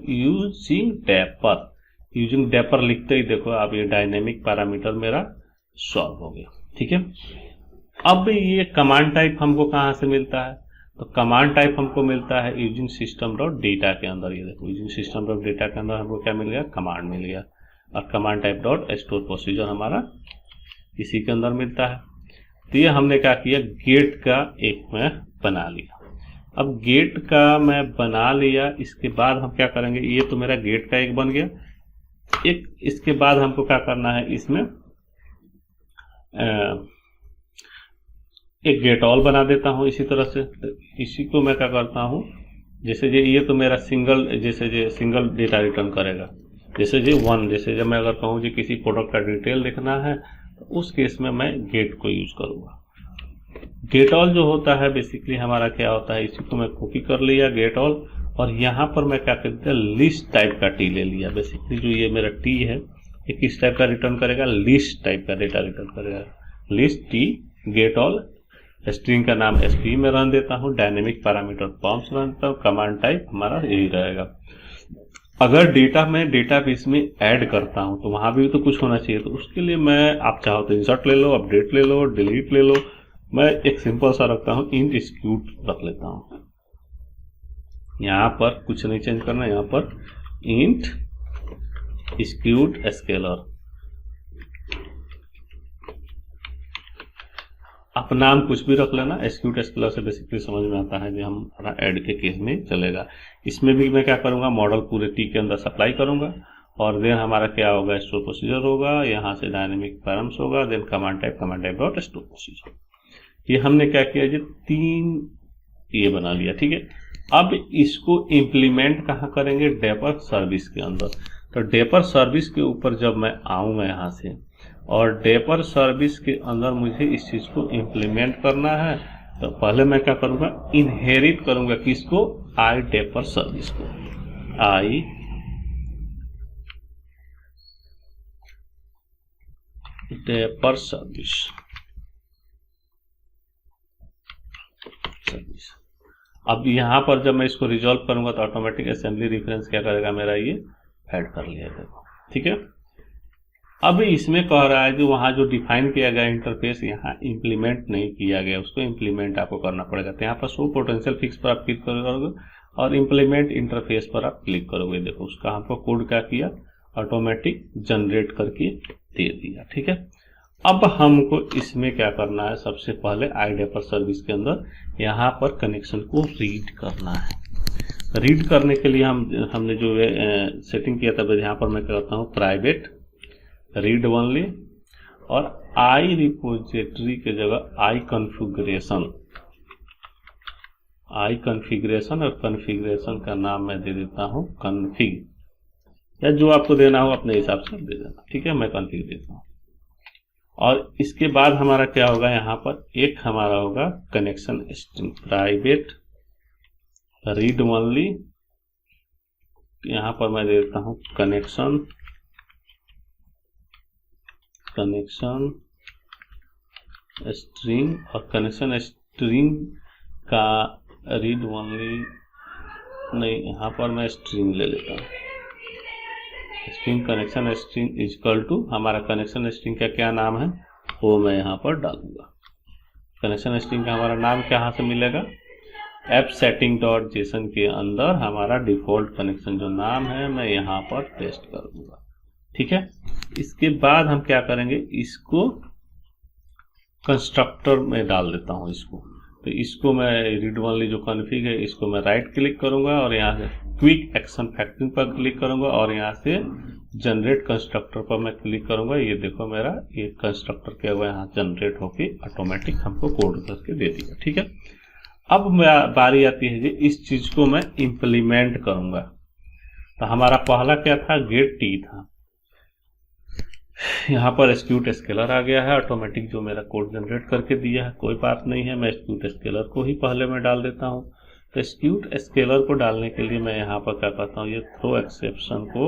यूजिंग डेपर लिखते ही देखो आप ये डायनेमिक पैरामीटर मेरा सॉल्व हो गया, ठीक है। अब ये कमांड टाइप हमको कहाँ से मिलता है, तो कमांड टाइप हमको मिलता है यूजिंग सिस्टम डॉट डेटा के अंदर। ये देखो यूजिंग सिस्टम डॉट डेटा के अंदर हमको क्या मिल गया, कमांड मिल गया। और command type dot store procedure हमारा इसी के अंदर मिलता है। तो ये हमने क्या किया, गेट का एक मैं बना लिया। अब गेट का मैं बना लिया, इसके बाद हम क्या करेंगे, ये तो मेरा गेट का एक बन गया। एक इसके बाद हमको क्या करना है, इसमें एक गेट ऑल बना देता हूं इसी तरह से। तो इसी को मैं क्या करता हूं, जैसे ये तो मेरा सिंगल डेटा रिटर्न करेगा, जैसे जैसे जब मैं अगर कहूँ जी किसी प्रोडक्ट का डिटेल लिखना है तो उस केस में मैं गेट को यूज करूंगा। गेट ऑल जो होता है बेसिकली हमारा क्या होता है, इसी को मैं कॉपी कर लिया गेट ऑल, और यहाँ पर मैं क्या करता लिस्ट टाइप का टी ले लिया। बेसिकली जो ये मेरा टी है ये किस टाइप का रिटर्न करेगा, लिस्ट टाइप का डेटा रिटर्न करेगा। List T get all, string का नाम एसपी में रन देता हूँ, डायनेमिक पैरामीटर पॉम्स रन देता हूँ, कमांड टाइप हमारा यही रहेगा। अगर डेटा मैं डेटाबेस में ऐड करता हूं तो वहां भी तो कुछ होना चाहिए, तो उसके लिए मैं, आप चाहो तो इंसर्ट ले लो, अपडेट ले लो, डिलीट ले लो। मैं एक सिंपल सा रखता हूं, इंट एक्सिक्यूट रख लेता हूं। यहां पर कुछ नहीं चेंज करना, यहां पर इंट एक्सिक्यूट स्केलर। आप नाम कुछ भी रख लेना, एक्सिक्यूट स्केलर से बेसिकली समझ में आता है कि हमारा ऐड के केस में चलेगा। इसमें भी मैं क्या करूंगा, मॉडल पूरे टी के अंदर सप्लाई करूंगा, और देन हमारा क्या होगा, स्टोर प्रोसीजर होगा, यहाँ से डायनेमिक पैराम्स होगा, then command type dot store procedure. ये हमने क्या किया जी, 3 ये बना लिया, ठीक है। अब इसको इम्प्लीमेंट कहाँ करेंगे, डेपर सर्विस के अंदर। तो डेपर सर्विस के ऊपर जब मैं आऊंगा यहाँ से, और डेपर सर्विस के अंदर मुझे इस चीज को इम्प्लीमेंट करना है, तो पहले मैं क्या करूंगा, इनहेरिट करूंगा किसको, आई डेपर सर्विस को। आई डेपर सर्विस अब यहाँ पर जब मैं इसको रिजॉल्व करूंगा तो ऑटोमेटिक असेंबली रेफरेंस क्या करेगा, मेरा ये ऐड कर लिया देखो, ठीक है। अब इसमें कह रहा है जो वहां जो डिफाइन किया गया इंटरफेस यहाँ इंप्लीमेंट नहीं किया गया, उसको इंप्लीमेंट आपको करना पड़ेगा। तो यहाँ पर शो पोटेंशियल फिक्स पर आप क्लिक करोगे और इंप्लीमेंट इंटरफेस पर आप क्लिक करोगे, देखो उसका हमको कोड क्या किया, ऑटोमेटिक जनरेट करके दे दिया, ठीक है। अब हमको इसमें क्या करना है, सबसे पहले आई डेपर सर्विस के अंदर यहाँ पर कनेक्शन को रीड करना है। रीड करने के लिए हमने जो सेटिंग किया था, यहाँ पर मैं करता हूँ प्राइवेट रीड ओनली, और आई रिपोजिटरी के जगह आई कॉन्फ़िगरेशन, और कॉन्फ़िगरेशन का नाम मैं दे देता हूँ कॉन्फ़िग, या जो आपको देना हो अपने हिसाब से दे देना, ठीक है। मैं कॉन्फ़िग देता हूँ। और इसके बाद हमारा क्या होगा, यहाँ पर एक हमारा होगा connection string, private read only, यहाँ पर मैं दे देता हूँ कनेक्शन स्ट्रिंग, और कनेक्शन स्ट्रिंग का रीड ओनली नहीं, यहाँ पर मैं स्ट्रिंग ले लेता हूँ। String connection string equal to हमारा कनेक्शन स्ट्रिंग का क्या नाम है वो मैं यहाँ पर डालूंगा। कनेक्शन स्ट्रिंग का हमारा नाम कहाँ से मिलेगा, ऐप सेटिंग डॉट जेसन के अंदर हमारा डिफॉल्ट कनेक्शन जो नाम है मैं यहाँ पर पेस्ट कर दूंगा। ठीक है, इसके बाद हम क्या करेंगे, इसको कंस्ट्रक्टर में डाल देता हूँ इसको। तो इसको मैं रीड ओनली जो कॉन्फ़िग है इसको मैं राइट क्लिक करूंगा और यहाँ से क्विक एक्शन फैक्टरिंग पर क्लिक करूंगा और यहाँ से जनरेट कंस्ट्रक्टर पर मैं क्लिक करूंगा। ये देखो मेरा ये कंस्ट्रक्टर क्या हुआ, यहाँ जनरेट होके ऑटोमेटिक हमको कोड करके दे दिया। ठीक है, अब बारी आती है जी इस चीज को मैं इम्प्लीमेंट करूंगा। तो हमारा पहला क्या था, गेट टी था। यहाँ पर एक्सिक्यूट स्केलर आ गया है ऑटोमेटिक जो मेरा कोड जनरेट करके दिया है। कोई बात नहीं है, मैं एक्सिक्यूट स्केलर को ही पहले मैं डाल देता हूँ। तो एक्सिक्यूट स्केलर को डालने के लिए मैं यहाँ पर क्या करता हूँ, ये थ्रो एक्सेप्शन को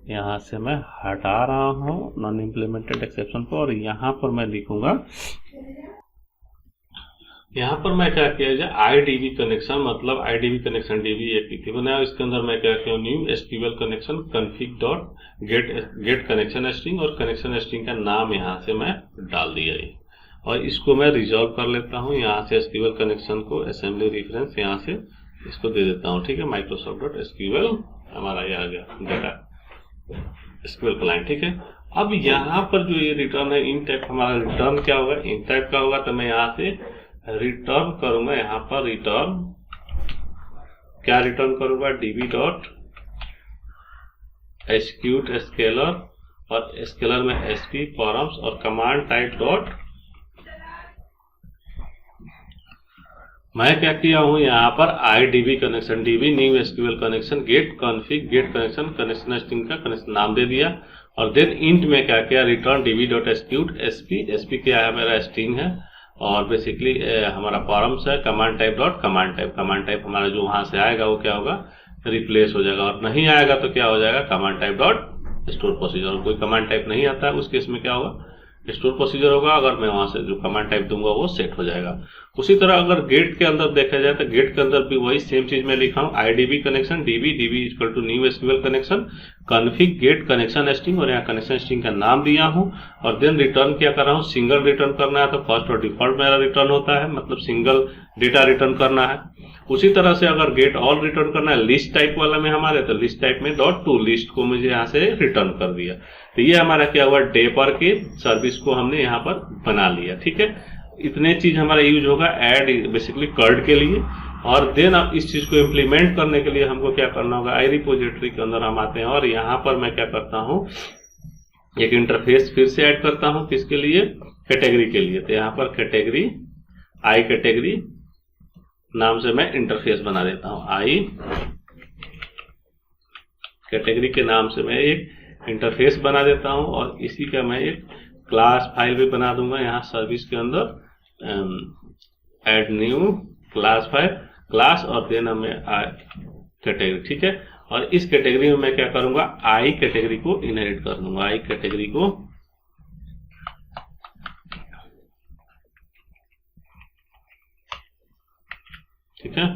यहाँ से मैं हटा रहा हूँ, नॉन इम्प्लीमेंटेड एक्सेप्शन को, और यहाँ पर मैं लिखूंगा, यहाँ पर मैं क्या किया जाए आईडीबी कनेक्शन, मतलब आईडीबी कनेक्शन डीबी एक थी बनाया, इसके अंदर मैं क्या किया new SQL connection config dot gate connection string, और कनेक्शन स्ट्रिंग का नाम यहाँ से मैं डाल दिया है और इसको मैं रिजॉल्व कर लेता हूँ। यहाँ से एसक्यूएल कनेक्शन को असेंबली रेफरेंस यहाँ से इसको दे देता हूँ। ठीक है, माइक्रोसॉफ्ट डॉट एसक्यूएल हमारा ये आ गया डाटा एसक्यूएल क्लाइंट। ठीक है, अब यहाँ पर जो ये रिटर्न है इन टाइप, हमारा रिटर्न क्या होगा, इन टाइप का होगा। तो मैं यहाँ से रिटर्न करूंगा, यहाँ पर रिटर्न क्या रिटर्न करूंगा, डीबी डॉट एक्सिक्यूट स्केलर, और स्केलर में एसपी फॉरम्स और कमांड टाइप डॉट, मैं क्या किया हूं यहाँ पर IDB connection dB new SQL connection gate config get connection connection string का कनेक्शन नाम दे दिया, और देन इंट में क्या किया return dB dot execute SP, SP क्या है मेरा स्ट्रिंग है, और बेसिकली हमारा फॉरम्स है command type dot command type हमारा जो वहां से आएगा वो क्या होगा रिप्लेस हो जाएगा, और नहीं आएगा तो क्या हो जाएगा command type dot store procedure. और कोई कमांड टाइप नहीं आता है उस केस में क्या होगा स्टोर प्रोसीजर होगा, अगर मैं वहां से जो कमांड टाइप दूंगा वो सेट हो जाएगा। उसी तरह अगर गेट के अंदर देखा जाए तो गेट के अंदर भी वही सेम चीज मैं लिखा हूँ IDB connection DB equal to new SQL connection config get connection string, और यहाँ कनेक्शन स्ट्रिंग का नाम दिया हूँ, और देन रिटर्न क्या कर रहा हूँ सिंगल रिटर्न करना है। तो फर्स्ट और डिफॉल्ट मेरा रिटर्न होता है, मतलब सिंगल डेटा रिटर्न करना है। उसी तरह से अगर गेट ऑल रिटर्न करना है लिस्ट टाइप वाला में हमारे, तो लिस्ट टाइप में डॉट टू लिस्ट को मुझे यहाँ से रिटर्न कर दिया। तो ये हमारा क्या हुआ डेपर के सर्विस को हमने यहाँ पर बना लिया। ठीक है, इतने चीज हमारा यूज होगा ऐड बेसिकली कर्ड के लिए। और देन अब इस चीज को इम्प्लीमेंट करने के लिए हमको क्या करना होगा, आई रिपोजिटरी के अंदर हम आते हैं और यहाँ पर मैं क्या करता हूँ एक इंटरफेस फिर से ऐड करता हूँ, किसके लिए, कैटेगरी के लिए। तो यहाँ पर कैटेगरी आई कैटेगरी नाम से मैं इंटरफेस बना देता हूँ, आई कैटेगरी के नाम से मैं एक इंटरफेस बना देता हूँ, और इसी का मैं एक क्लास फाइल भी बना दूंगा यहाँ सर्विस के अंदर, add new class file class, और देन हमें कैटेगरी। ठीक है, और इस कैटेगरी में मैं क्या करूंगा आई कैटेगरी को इनहेरिट कर दूंगा, आई कैटेगरी को ठीक है।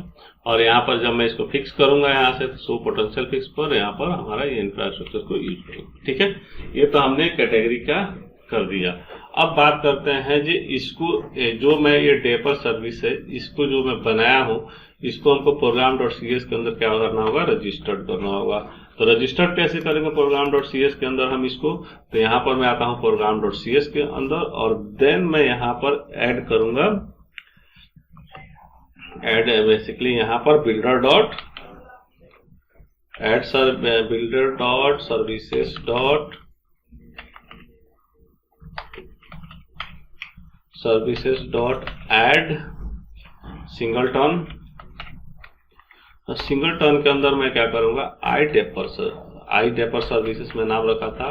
और यहाँ पर जब मैं इसको फिक्स करूंगा यहाँ से शो पोटेंशियल फिक्स पर, यहाँ पर हमारा ये इंफ्रास्ट्रक्चर को यूज करूंगा। ठीक है, ये तो हमने कैटेगरी का कर दिया। अब बात करते हैं जी इसको, जो मैं ये डेपर सर्विस है इसको जो मैं बनाया हूँ इसको हमको program.cs के अंदर क्या करना होगा, रजिस्टर्ड करना होगा। तो रजिस्टर्ड कैसे करेंगे program.cs के अंदर हम इसको, तो यहाँ पर मैं आता हूँ program.cs के अंदर, और देन मैं यहाँ पर ऐड करूंगा ऐड बेसिकली यहाँ पर builder dot add builder dot services dot add singleton. Singleton के अंदर मैं क्या करूंगा आई डेपर सर्विसेज में नाम रखा था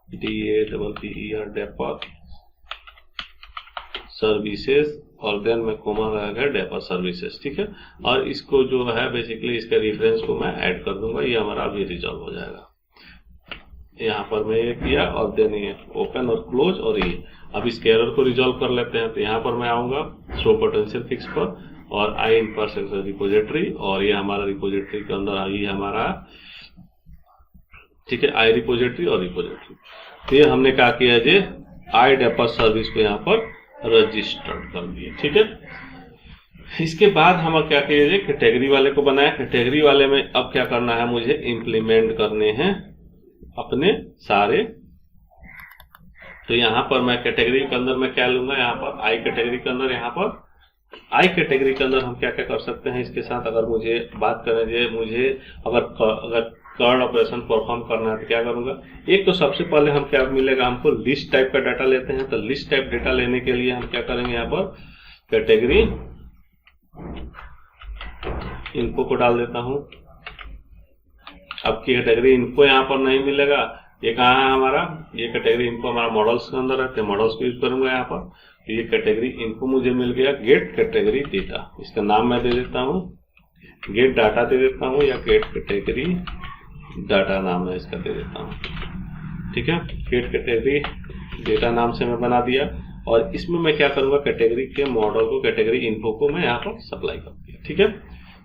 डेपर सर्विसेज, और देन मैं कोमा रहेगा डेपर सर्विसेज। ठीक है, और इसको जो है बेसिकली इसके रेफरेंस को मैं ऐड कर दूंगा, ये हमारा अभी रिजॉल्व हो जाएगा। यहाँ पर मैं ये किया और देन ये ओपन और क्लोज, और ये अब इसके एरर को रिजॉल्व कर लेते हैं। तो यहाँ पर मैं आऊंगा शो पोटेंशियल फिक्स पर, और आई इंफ्रास्ट्रक्चर रिपोजिटरी, और ये हमारा रिपोजिटरी के अंदर ये हमारा, ठीक है, आई रिपोजिटरी और रिपोजिटरी। तो ये हमने क्या किया जे आई डेपर सर्विस को यहाँ पर रजिस्टर्ड कर दिए, ठीक है। इसके बाद हम क्या किए जे कैटेगरी वाले को बनाया। कैटेगरी वाले में अब क्या करना है, मुझे इंप्लीमेंट करने हैं अपने सारे। तो यहाँ पर मैं कैटेगरी के अंदर मैं क्या लूंगा, यहाँ पर आई कैटेगरी के अंदर, यहाँ पर आई कैटेगरी के अंदर हम क्या क्या कर सकते हैं इसके साथ। अगर मुझे बात करें मुझे अगर कर्ड ऑपरेशन परफॉर्म करना है तो क्या करूंगा। एक तो सबसे पहले हम क्या मिलेगा, हमको लिस्ट टाइप का डाटा लेते हैं। तो लिस्ट टाइप डाटा लेने के लिए हम क्या करेंगे, यहाँ पर कैटेगरी इन्फो को डाल देता हूं। अब की कैटेगरी इन्फो यहाँ पर नहीं मिलेगा, ये कहाँ है हमारा, ये कैटेगरी इन्फो हमारा मॉडल्स के अंदर रहते हैं, मॉडल्स को यूज करूंगा यहाँ पर। तो ये कैटेगरी इन्फो मुझे मिल गया, गेट कैटेगरी डेटा, इसका नाम मैं दे देता हूँ, गेट डाटा दे देता हूँ, या गेट कैटेगरी डाटा नाम है इसका दे देता हूँ, ठीक है। गेट कैटेगरी डेटा नाम से मैं बना दिया, और इसमें मैं क्या करूंगा, कैटेगरी के मॉडल को, कैटेगरी इन्फो को मैं यहाँ पर सप्लाई कर दिया, ठीक है।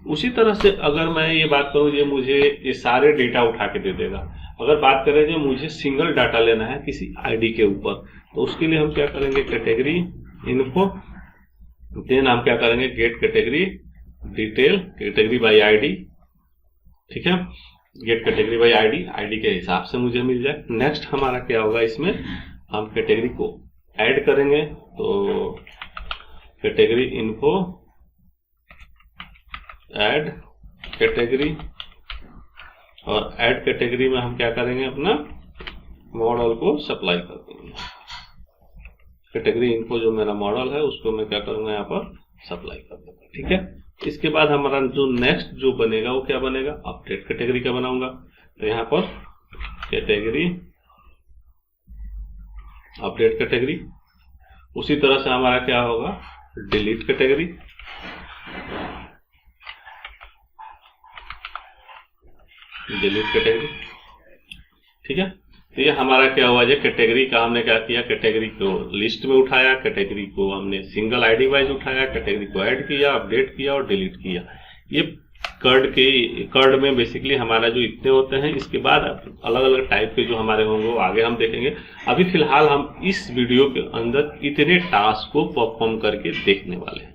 उसी तरह से अगर मैं ये बात करूं, ये मुझे ये सारे डेटा उठा के दे देगा। अगर बात करें जो मुझे सिंगल डाटा लेना है किसी आईडी के ऊपर, तो उसके लिए हम क्या करेंगे, कैटेगरी इन्फो, देन हम क्या करेंगे, get category detail, category by ID, ठीक है। Get category by ID, ID के हिसाब से मुझे मिल जाए। नेक्स्ट हमारा क्या होगा, इसमें हम कैटेगरी को ऐड करेंगे। तो कैटेगरी इन्फो ऐड कैटेगरी, और ऐड कैटेगरी में हम क्या करेंगे, अपना मॉडल को सप्लाई कर देंगे। कैटेगरी इन्फो जो मेरा मॉडल है उसको मैं क्या करूंगा, यहाँ पर सप्लाई कर दूंगा, ठीक है। इसके बाद हमारा जो नेक्स्ट जो बनेगा वो क्या बनेगा, अपडेट कैटेगरी का बनाऊंगा। तो यहाँ पर कैटेगरी अपडेट कैटेगरी, उसी तरह से हमारा क्या होगा, डिलीट कैटेगरी, डिलीट कैटेगरी, ठीक है। तो ये हमारा क्या हुआ, जो कैटेगरी का हमने क्या किया, कैटेगरी को लिस्ट में उठाया, कैटेगरी को हमने सिंगल आईडी वाइज उठाया, कैटेगरी को ऐड किया, अपडेट किया और डिलीट किया। ये कर्ड में बेसिकली हमारा जो इतने होते हैं। इसके बाद अलग अलग टाइप के जो हमारे होंगे वो आगे हम देखेंगे। अभी फिलहाल हम इस वीडियो के अंदर इतने टास्क को परफॉर्म करके देखने वाले हैं।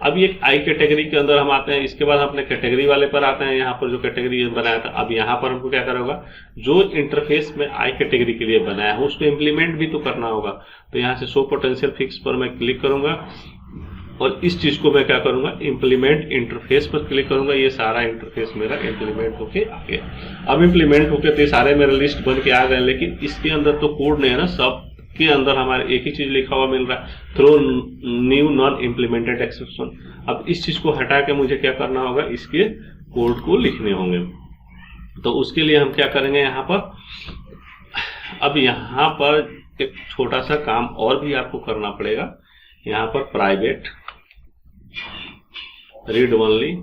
अब ये आई कैटेगरी के अंदर हम आते हैं, इसके बाद अपने कैटेगरी वाले पर आते हैं। यहाँ पर जो कैटेगरी बनाया था, अब यहाँ पर हमको क्या करना होगा, जो इंटरफेस में आई कैटेगरी के लिए बनाया है उसको इम्प्लीमेंट भी तो करना होगा। तो यहाँ से शो पोटेंशियल फिक्स पर मैं क्लिक करूंगा, और इस चीज को मैं क्या करूंगा, इम्प्लीमेंट इंटरफेस पर क्लिक करूंगा। ये सारा इंटरफेस मेरा इम्प्लीमेंट होके आ गया। अब इम्प्लीमेंट होके तो सारे मेरे लिस्ट बन के आ गए, लेकिन इसके अंदर तो कोड नहीं है ना, सब के अंदर हमारे एक ही चीज लिखा हुआ मिल रहा है, throw new non implemented exception. अब इस चीज को हटा के मुझे क्या करना होगा, इसके कोड को लिखने होंगे। तो उसके लिए हम क्या करेंगे, यहाँ पर अब यहाँ पर एक छोटा सा काम और भी आपको करना पड़ेगा। यहाँ पर प्राइवेट रीड ओनली,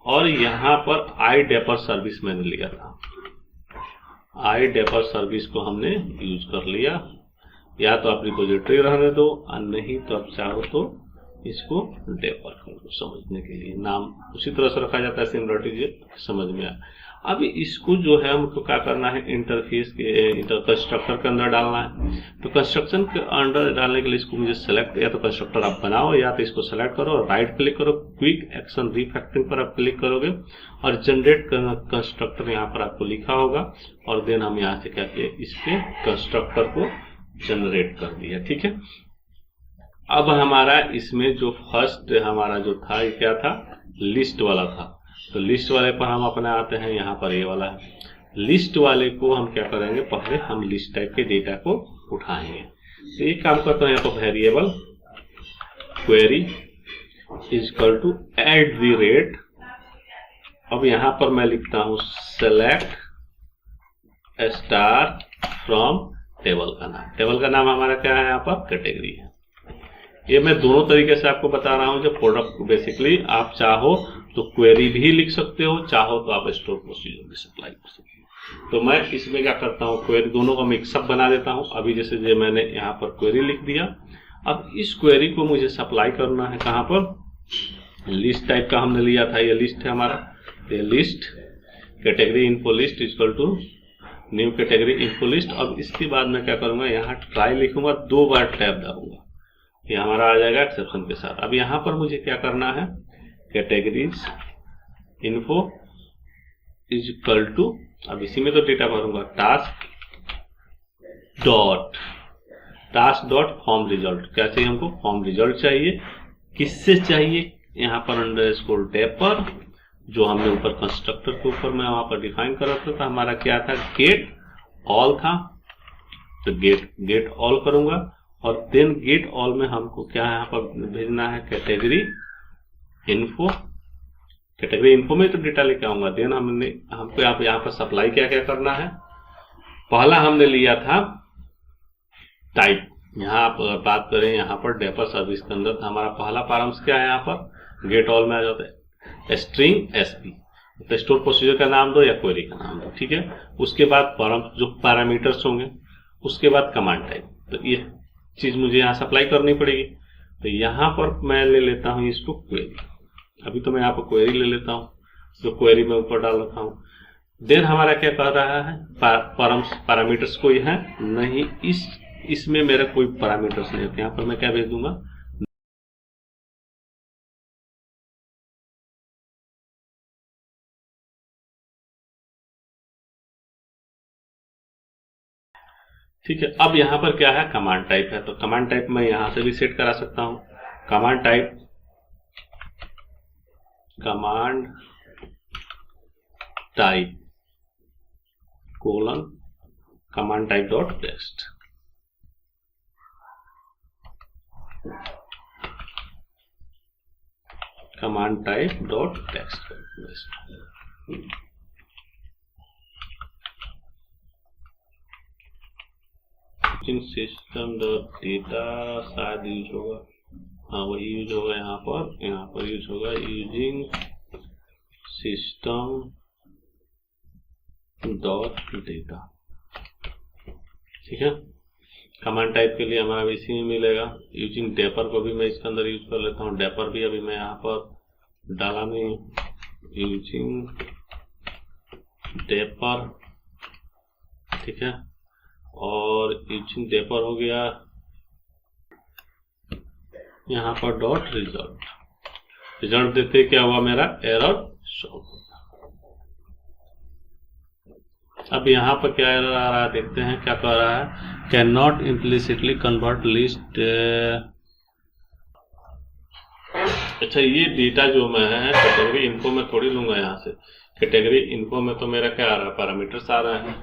और यहाँ पर आई डेपर सर्विस मैंने लिया था, आई डेपर सर्विस को हमने यूज कर लिया। या तो आप रिपोजिटरी रहने दो, और नहीं तो आप चाहो तो इसको डेपर कर दो। समझने के लिए नाम उसी तरह से रखा जाता है, सिमिलरिटी समझ में आए। अब इसको जो है हमको क्या करना है, इंटरफेस के कंस्ट्रक्टर के अंदर डालना है। तो कंस्ट्रक्शन के अंदर डालने के लिए इसको मुझे सेलेक्ट, या तो कंस्ट्रक्टर आप बनाओ, या तो इसको सेलेक्ट करो और राइट क्लिक करो, क्विक एक्शन रिफैक्टरिंग पर आप क्लिक करोगे, और जनरेट कंस्ट्रक्टर यहाँ पर आपको लिखा होगा। और देन हम यहाँ से क्या किए, इसके कंस्ट्रक्टर को जनरेट कर दिया, ठीक है। अब हमारा इसमें जो फर्स्ट हमारा जो था, ये क्या था, लिस्ट वाला था। तो लिस्ट वाले पर हम अपने आते हैं, यहाँ पर ये वाला है। लिस्ट वाले को हम क्या करेंगे, पहले हम लिस्ट टाइप के डेटा को उठाएंगे। तो एक काम करते हैं, यहाँ पर variable query equal to at the rate. अब यहाँ पर मैं लिखता हूँ सेलेक्ट स्टार फ्रॉम टेबल का नाम। टेबल का नाम हमारा क्या है, यहाँ पर कैटेगरी है। ये मैं दोनों तरीके से आपको बता रहा हूँ। जो प्रोडक्ट बेसिकली आप चाहो तो क्वेरी भी लिख सकते हो, चाहो तो आप स्टोर प्रोसीजर भी सप्लाई कर सकते हो। तो मैं इसमें क्या करता हूँ, क्वेरी दोनों का मिक्सअप बना देता हूँ। अभी जैसे जो मैंने यहाँ पर क्वेरी लिख दिया। अब इस क्वेरी को मुझे सप्लाई करना है कहाँ पर, लिस्ट टाइप का हमने लिया था, ये लिस्ट है हमारा, ये list category info list equal to new category info list. अब इसके बाद मैं क्या करूंगा, यहाँ ट्राई लिखूंगा, 2 बार टैब दबाऊंगा, ये हमारा आ जाएगा एक्सेप्शन के साथ। अब यहाँ पर मुझे क्या करना है, categories info is equal to, अब इसी में तो डेटा भरूंगा, टास्क डॉट फॉर्म रिजल्ट। क्या चाहिए हमको, फॉर्म रिजल्ट चाहिए। किससे चाहिए, यहाँ पर अंडरस्कोर डेपर, जो हमने ऊपर कंस्ट्रक्टर के ऊपर मैं वहां पर डिफाइन कर रखा था, हमारा क्या था, गेट ऑल था, तो गेट ऑल करूंगा। और देन गेट ऑल में हमको क्या यहाँ पर भेजना है, कैटेगरी इन्फो। कैटेगरी इन्फो में तो डेटा लेके आऊंगा। देन हमको यहाँ पर सप्लाई क्या क्या करना है, पहला हमने लिया था टाइप। यहाँ आप अगर बात करें, यहाँ पर डेपर सर्विस के अंदर हमारा पहला पैरामीटर क्या है, यहाँ पर गेट ऑल में आ जाता है स्ट्रिंग एसपी, तो स्टोर प्रोसीजर का नाम दो या क्वेरी का नाम दो, ठीक है। उसके बाद जो पैरामीटर्स होंगे, उसके बाद कमांड टाइप, तो ये चीज मुझे यहाँ सप्लाई करनी पड़ेगी। तो यहाँ पर मैं ले लेता हूँ इसको क्वेरी, अभी तो मैं यहाँ पर क्वेरी ले लेता हूँ, जो क्वेरी में ऊपर डाल रखा हूँ। देन हमारा क्या कह रहा है, पैरामीटर्स कोई है नहीं, इसमें मेरा कोई पैरामीटर्स नहीं होते। यहाँ पर मैं क्या भेज दूंगा, ठीक है। अब यहाँ पर क्या है, कमांड टाइप है, तो कमांड टाइप मैं यहाँ से भी सेट करा सकता हूँ। Command type colon command type dot text, command type dot text. System dot data शायद यूज होगा, हाँ वही यूज होगा। यहाँ पर यूज होगा यूजिंग सिस्टम डॉट डेटा, ठीक है। कमांड टाइप के लिए हमारा इसी में मिलेगा। यूजिंग डेपर को भी मैं इसके अंदर यूज कर लेता हूँ, डेपर भी अभी मैं यहाँ पर डाला नहीं, यूजिंग डेपर, ठीक है। और यूजिंग डेपर हो गया, यहाँ पर डॉट रिजल्ट देते क्या हुआ, मेरा एरर शो। अब यहाँ पर क्या एरर आ रहा है, देखते हैं क्या कह रहा है, can not implicitly convert list. अच्छा, ये डेटा जो मैं है कैटेगरी इन्फो में थोड़ी लूंगा, यहाँ से कैटेगरी इन्फो में तो मेरा क्या आ रहा है, पैरामीटर्स आ रहा है,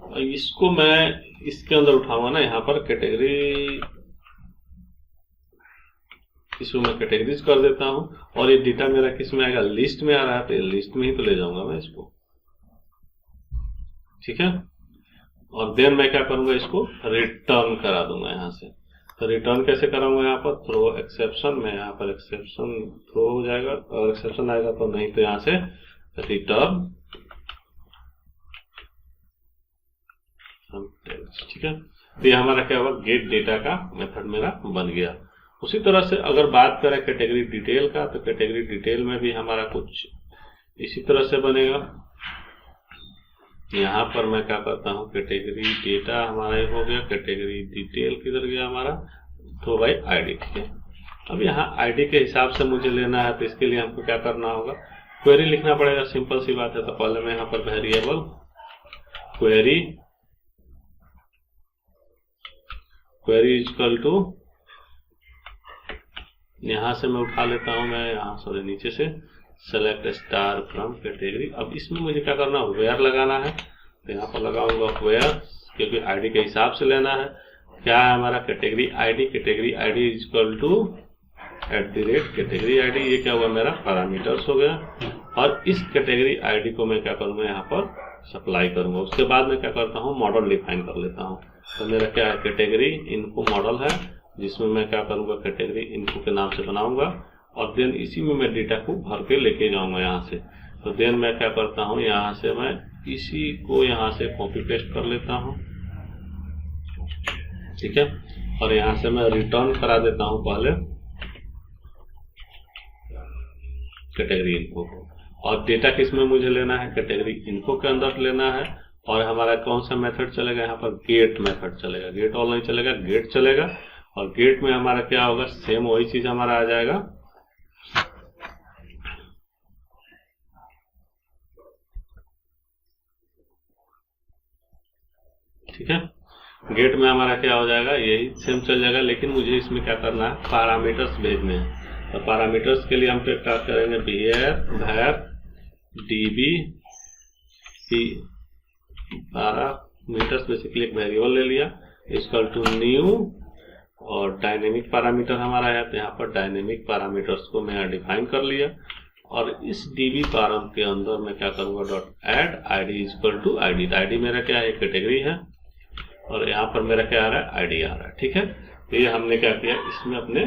और इसको मैं इसके अंदर उठाऊंगा ना, यहाँ पर कैटेगरी, इसको मैं कैटेगरीज कर देता हूँ। और ये डेटा मेरा किस में आएगा, लिस्ट में आ रहा है, तो लिस्ट में ही तो ले जाऊंगा मैं इसको, ठीक है। और देन मैं क्या करूंगा, इसको रिटर्न करा दूंगा यहाँ से। तो रिटर्न कैसे कराऊंगा, यहाँ पर थ्रो एक्सेप्शन में, यहाँ पर एक्सेप्शन थ्रो हो जाएगा, और एक्सेप्शन आएगा तो नहीं, तो यहाँ से रिटर्न, ठीक है। तो ये हमारा क्या हुआ, गेट डेटा का मेथड मेरा बन गया। उसी तरह से अगर बात करें कैटेगरी डिटेल का, तो कैटेगरी डिटेल में भी हमारा कुछ इसी तरह से बनेगा। यहाँ पर मैं क्या करता हूँ, कैटेगरी डेटा हमारा हो गया, कैटेगरी डिटेल किधर गया हमारा, तो भाई आईडी, ठीक है। अब यहाँ आईडी के हिसाब से मुझे लेना है, तो इसके लिए हमको क्या करना होगा, क्वेरी लिखना पड़ेगा, सिंपल सी बात है। तो पहले मैं यहाँ पर वेरिएबल क्वेरी इक्वल टू, यहाँ से मैं उठा लेता हूँ, मैं यहाँ सॉरी नीचे से सेलेक्ट स्टार फ्रॉम कैटेगरी। अब इसमें मुझे क्या करना है, वेयर लगाना है, तो यहाँ पर लगाऊंगा वेयर, क्योंकि आईडी के हिसाब से लेना है। क्या है हमारा, category ID equal to @ category ID, ये क्या हुआ, मेरा पैरामीटर्स हो गया। और इस कैटेगरी आईडी को मैं क्या करूंगा, यहाँ पर सप्लाई करूंगा। उसके बाद मैं क्या करता हूँ, मॉडल डिफाइन कर लेता हूँ। तो मेरा क्या है, कैटेगरी इन्फो मॉडल है, जिसमें मैं क्या करूंगा, कैटेगरी इन्फो के नाम से बनाऊंगा, और देन इसी में मैं डेटा को भर के लेके जाऊंगा यहाँ से। तो देन मैं क्या करता हूँ, यहाँ से मैं इसी को यहाँ से कॉपी पेस्ट कर लेता हूँ, ठीक है। और यहाँ से मैं रिटर्न करा देता हूँ पहले, कैटेगरी इन्फो को, और डेटा किस में मुझे लेना है, कैटेगरी इन्फो के अंदर लेना है। और हमारा कौन सा मेथड चलेगा, यहाँ पर गेट मेथड चलेगा, गेट ऑल नहीं चलेगा, गेट चलेगा। और गेट में हमारा क्या होगा, सेम वही चीज हमारा आ जाएगा, ठीक है। गेट में हमारा क्या हो जाएगा, यही सेम चल जाएगा, लेकिन मुझे इसमें क्या करना है, पैरामीटर्स भेजने हैं। तो पैरामीटर्स के लिए हम क्या करेंगे, var db पैरामीटर्स, बेसिकली एक वेरिएबल ले लिया, इक्वल टू न्यू, और डायनेमिक पैरामीटर हमारा है, तो यहाँ पर डायनेमिक पैरामीटर्स को मैं डिफाइन कर लिया। और इस db पैराम के अंदर मैं क्या करूंगा, dot add id equal to id। id मेरा क्या है, कैटेगरी है, और यहाँ पर मेरा क्या आ रहा है, आईडी आ रहा है, ठीक है। तो ये हमने क्या किया, इसमें अपने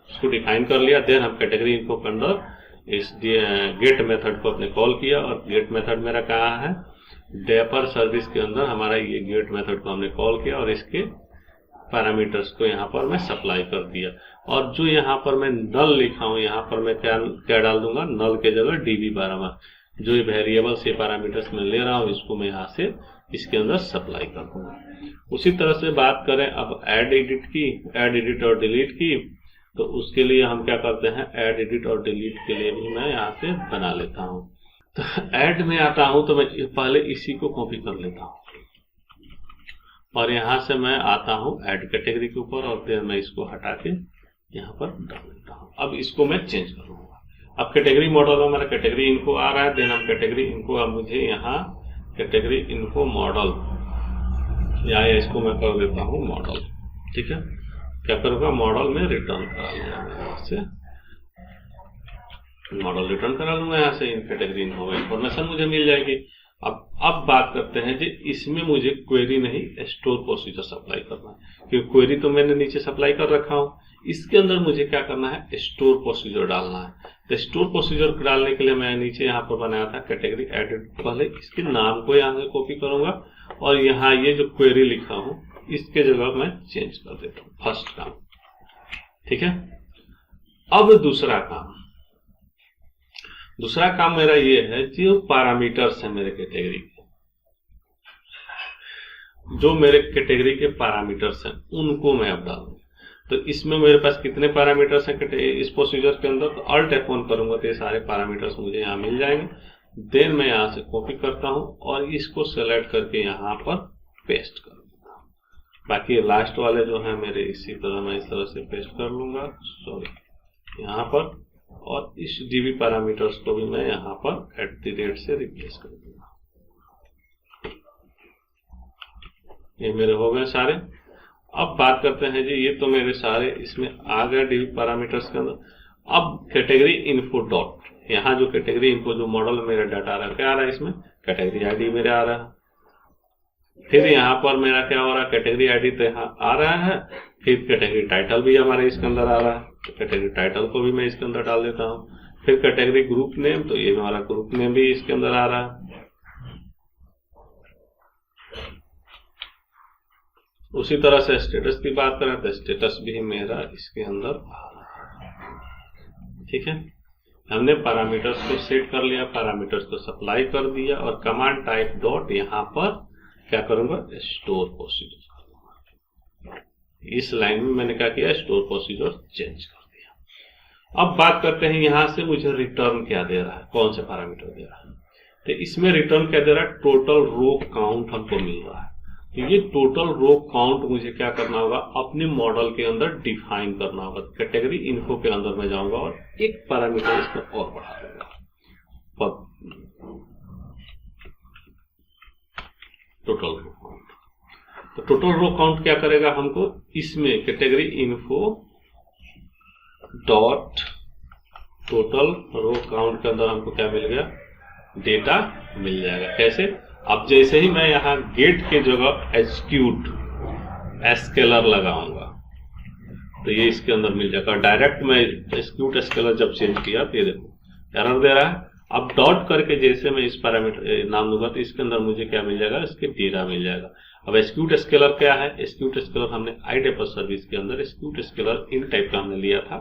इसको डिफाइन कर लिया। देन हम कैटेगरी इनको के अंदर इस गेट मेथड को अपने कॉल किया, और गेट मेथड मेरा कहाँ है, डेपर सर्विस के अंदर हमारा ये गेट मेथड को हमने कॉल किया, और इसके पैरामीटर्स को यहाँ पर मैं सप्लाई कर दिया। और जो यहाँ पर मैं नल लिखा हूँ, यहाँ पर मैं क्या डाल दूंगा, नल के जगह डीबी पैरामीटर, जो ये वेरिएबल से पैरामीटर्स में ले रहा हूँ, इसको मैं यहाँ से इसके अंदर सप्लाई कर दूंगा। उसी तरह से बात करें अब ऐड एडिट और डिलीट की, तो उसके लिए हम क्या करते हैं, ऐड एडिट और डिलीट के लिए भी मैं यहाँ से बना लेता हूँ। तो ऐड में आता हूँ तो मैं पहले इसी को कॉपी कर लेता हूँ, और यहाँ से मैं आता हूँ ऐड कैटेगरी के ऊपर, और फिर मैं इसको हटा के यहाँ पर डाल देता हूँ। अब इसको मैं चेंज करूंगा। अब कैटेगरी मॉडल में हमारा कैटेगरी इनको आ रहा है, देन हम कैटेगरी इनको, अब मुझे यहाँ कैटेगरी इनको मॉडल, या इसको मैं कर देता हूँ मॉडल, ठीक है। क्या करूँगा, मॉडल में रिटर्न करा लूंगा, यहाँ से मॉडल रिटर्न करा लूंगा, यहाँ से इन कैटेगरी इनको इंफॉर्मेशन मुझे मिल जाएगी। अब बात करते हैं जी, इसमें मुझे क्वेरी नहीं, स्टोर प्रोसीजर सप्लाई करना है, क्योंकि क्वेरी तो मैंने नीचे सप्लाई कर रखा हूँ। इसके अंदर मुझे क्या करना है, स्टोर प्रोसीजर डालना है। तो स्टोर प्रोसीजर डालने के लिए मैं नीचे यहाँ पर बनाया था कैटेगरी एडिट, पहले इसके नाम को यहाँ से कॉपी करूंगा, और यहाँ ये जो क्वेरी लिखा हूँ इसके जगह मैं चेंज कर देता हूँ, फर्स्ट काम, ठीक है। अब दूसरा काम मेरा ये है, जो पैरामीटर्स है मेरे कैटेगरी के, जो मेरे कैटेगरी के पैरामीटर्स हैं उनको मैं अब डालूंगा। तो इसमें मेरे पास कितने पैरामीटर्स हैं इस प्रोसीजर के अंदर, तो अल्ट F1 करूंगा तो ये सारे पैरामीटर्स मुझे यहाँ मिल जाएंगे। देन मैं यहाँ से कॉपी करता हूँ और इसको सेलेक्ट करके यहाँ पर पेस्ट कर दूंगा। बाकी लास्ट वाले जो है मेरे इसी तरह मैं इस तरह से पेस्ट कर लूंगा, सॉरी यहाँ पर, और इस डीबी पैरामीटर्स को भी मैं यहाँ पर @ से रिप्लेस कर दूंगा। ये मेरे हो गए सारे। अब बात करते हैं जी, ये तो मेरे सारे इसमें आ गए डीबी पैरामीटर्स के अंदर। अब कैटेगरी इन्फो डॉट, यहाँ जो कैटेगरी इन्फो जो मॉडल में मेरा डाटा आ रहा है, क्या आ रहा है इसमें, कैटेगरी आईडी मेरे आ रहा है। फिर यहाँ पर मेरा क्या हो रहा है, कैटेगरी आईडी तो यहाँ आ रहा है, फिर कैटेगरी टाइटल भी हमारे इसके अंदर आ रहा है, तो कैटेगरी टाइटल को भी मैं इसके अंदर डाल देता हूँ। फिर कैटेगरी ग्रुप नेम, तो ये हमारा ग्रुप नेम भी इसके अंदर आ रहा है। उसी तरह से स्टेटस की बात करें तो स्टेटस भी मेरा इसके अंदर आ रहा है, ठीक है। हमने पैरामीटर्स को सेट कर लिया, पैरामीटर्स को सप्लाई कर दिया, और कमांड टाइप डॉट यहाँ पर क्या करूंगा, स्टोर प्रोसीजर। इस लाइन में मैंने क्या किया, स्टोर प्रोसीजर चेंज कर दिया। अब बात करते हैं यहाँ से मुझे रिटर्न क्या दे रहा है, कौन से पैरामीटर दे रहा है। तो इसमें रिटर्न क्या दे रहा है, टोटल रो काउंट हमको मिल रहा है। तो ये टोटल रो काउंट मुझे क्या करना होगा, अपने मॉडल के अंदर डिफाइन करना होगा। कैटेगरी इन्फो के अंदर मैं जाऊंगा और एक पैरामीटर इसमें और बढ़ा दूंगा, टोटल रो काउंट। तो टोटल रो काउंट क्या करेगा हमको, इसमें category info dot total row count के अंदर हमको क्या मिल गया, डेटा मिल जाएगा। कैसे, अब जैसे ही मैं यहाँ गेट के जगह एक्सिक्यूट स्केलर लगाऊंगा तो ये इसके अंदर मिल जाएगा। डायरेक्ट मैं एक्सिक्यूट स्केलर जब चेंज किया तो ये देखो एरर दे रहा है। अब डॉट करके जैसे मैं इस पैरामीटर नाम दूंगा तो इसके अंदर मुझे क्या मिल जाएगा, इसके डेटा मिल जाएगा। अब एक्सिक्यूट स्केलर क्या है, एक्सिक्यूट स्केलर हमने iDeper सर्विस के अंदर एक्सिक्यूट स्केलर इन टाइप का हमने लिया था।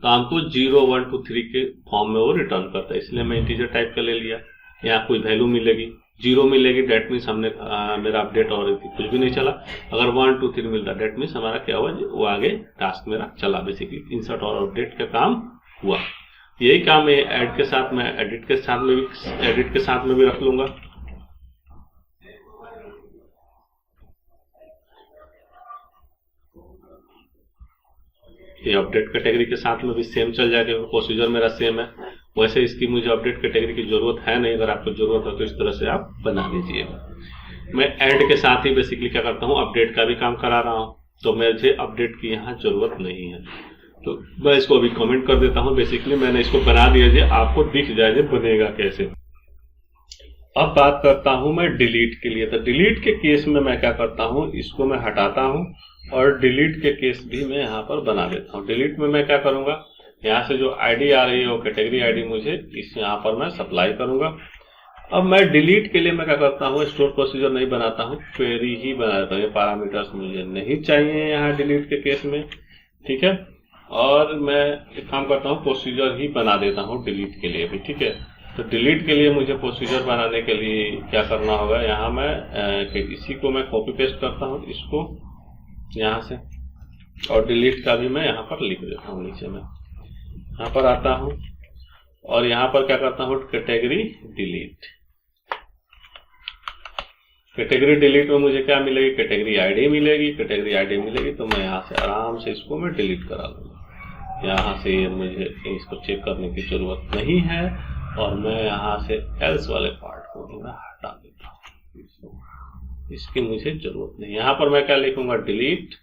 तो हमको 0, 1, 2, 3 के फॉर्म में वो रिटर्न करता है, इसलिए मैं इंटीजर टाइप का ले लिया। यहाँ कोई वैल्यू मिलेगी, 0 मिलेगी, डेट मीन्स हमने मेरा अपडेट और कुछ भी नहीं चला। अगर 1, 2, 3 मिलता डेट मीन्स हमारा क्या हुआ, वो आगे टास्क मेरा चला, बेसिकली इंसर्ट और अपडेट का काम हुआ। यही काम है ऐड के साथ में, एडिट के साथ में भी रख लूंगा। ये अपडेट कैटेगरी के साथ में भी सेम चल जाएगा, प्रोसीजर मेरा सेम है। वैसे इसकी मुझे अपडेट कैटेगरी की जरूरत है नहीं, अगर आपको जरूरत है तो इस तरह से आप बना लीजिए। मैं ऐड के साथ ही बेसिकली क्या करता हूँ, अपडेट का भी काम करा रहा हूँ, तो मुझे अपडेट की यहाँ जरूरत नहीं है। तो मैं इसको अभी कमेंट कर देता हूँ। बेसिकली मैंने इसको बना दिया, आपको दिख जाए बनेगा कैसे। अब बात करता हूं मैं डिलीट के लिए। तो डिलीट के केस में मैं क्या करता हूं, इसको मैं हटाता हूं और डिलीट के केस भी मैं यहाँ पर बना देता हूं। डिलीट में मैं क्या करूंगा, यहाँ से जो आईडी आ रही है वो कैटेगरी आईडी मुझे इस यहाँ पर मैं सप्लाई करूंगा। अब मैं डिलीट के लिए मैं क्या करता हूँ, स्टोर प्रोसीजर नहीं बनाता हूँ, क्वेरी ही बना देता हूँ। ये पैरामीटर्स मुझे नहीं चाहिए यहाँ डिलीट के केस में, ठीक है। और मैं एक काम करता हूँ, प्रोसीजर ही बना देता हूँ डिलीट के लिए भी, ठीक है। तो डिलीट के लिए मुझे प्रोसीजर बनाने के लिए क्या करना होगा, यहाँ मैं इसी को मैं कॉपी पेस्ट करता हूँ इसको यहाँ से, और डिलीट का भी मैं यहाँ पर लिख देता हूँ नीचे में। यहाँ पर आता हूँ और यहाँ पर क्या करता हूँ, कैटेगरी डिलीट। कैटेगरी डिलीट में मुझे क्या मिलेगी, कैटेगरी आईडी मिलेगी। कैटेगरी आईडी मिलेगी तो मैं यहाँ से आराम से इसको मैं डिलीट करा लूंगा। यहाँ से मुझे इसको चेक करने की जरूरत नहीं है और मैं यहाँ से एल्स वाले पार्ट को भी मैं हटा देता हूँ, इसकी मुझे जरूरत नहीं। यहाँ पर मैं क्या लिखूंगा, delete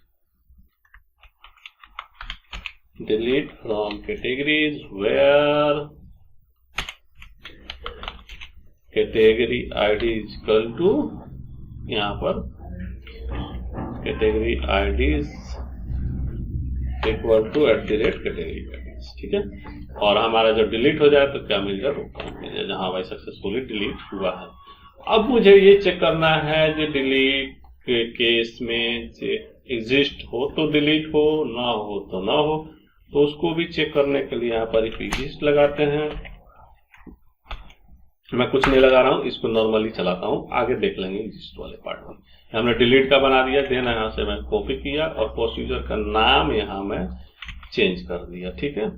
from categories where category ID is equal to, यहाँ पर category ID equal to @category, ठीक है। और हमारा जब डिलीट हो जाए तो क्या मिल जाए, जहां भाई सक्सेसफुली डिलीट हुआ है। अब मुझे ये चेक करना है जो डिलीट के केस में एग्जिस्ट हो तो डिलीट हो, ना हो तो ना हो। तो उसको भी चेक करने के लिए यहाँ पर एग्जिस्ट लगाते हैं। मैं कुछ नहीं लगा रहा हूँ, इसको नॉर्मली चलाता हूँ, आगे देख लेंगे एग्जिस्ट वाले पार्ट में। हमने डिलीट का बना दिया, देन यहाँ से मैं कॉपी किया और प्रोसीजर का नाम यहाँ मैं चेंज कर दिया, ठीक है।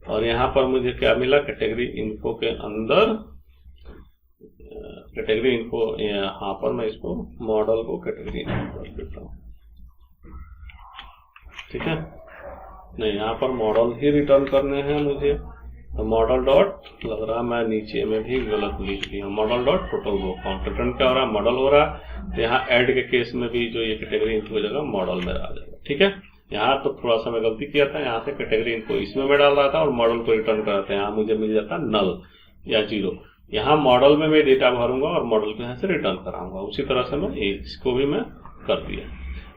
और यहाँ पर मुझे क्या मिला, कैटेगरी इन्फो के अंदर कैटेगरी इन्फो, यहाँ पर मैं इसको मॉडल को कैटेगरी इन्फो कर देता हूँ, ठीक है। नहीं, यहाँ पर मॉडल ही रिटर्न करने हैं मुझे, तो मॉडल डॉट लग रहा, मैं नीचे में भी गलत लिख दिया, model dot total row count. Return क्या हो रहा है, मॉडल हो रहा है। तो यहाँ ऐड के केस में भी जो ये कैटेगरी इन्फो जगह मॉडल में आ जाएगा, ठीक है। यहाँ तो थोड़ा सा मैं गलती किया था, यहाँ से कैटेगरी इनको इसमें मैं डाल रहा था और मॉडल को रिटर्न कर रहा था। यहाँ मुझे मिल जाता नल या 0। यहाँ मॉडल में मैं डेटा भरूंगा और मॉडल को यहाँ से रिटर्न कराऊंगा। उसी तरह से मैं इसको भी मैं कर दिया।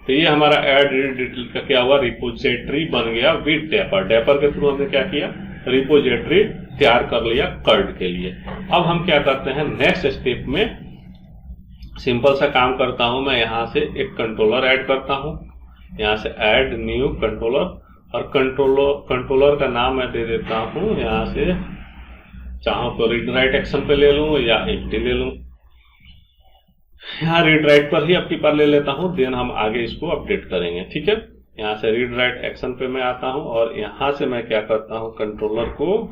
तो ये हमारा ऐड रीड डिटेल का क्या हुआ, रिपोजिटरी बन गया विद डेपर। डेपर के थ्रू हमने क्या किया, रिपोजिटरी तैयार कर लिया कर्ड के लिए। अब हम क्या करते हैं, नेक्स्ट स्टेप में सिंपल सा काम करता हूं मैं। यहाँ से एक कंट्रोलर ऐड करता हूं, यहाँ से ऐड न्यू कंट्रोलर, और कंट्रोलर का नाम मैं दे देता हूं, यहाँ से चाहो तो रीड राइट एक्शन पे ले लूं या एम्प्टी ले लूं। यहाँ रीड राइट पर ही अपनी पर ले लेता हूं, देन हम आगे इसको अपडेट करेंगे, ठीक है। यहाँ से रीड राइट एक्शन पे मैं आता हूं और यहाँ से मैं क्या करता हूं, कंट्रोलर को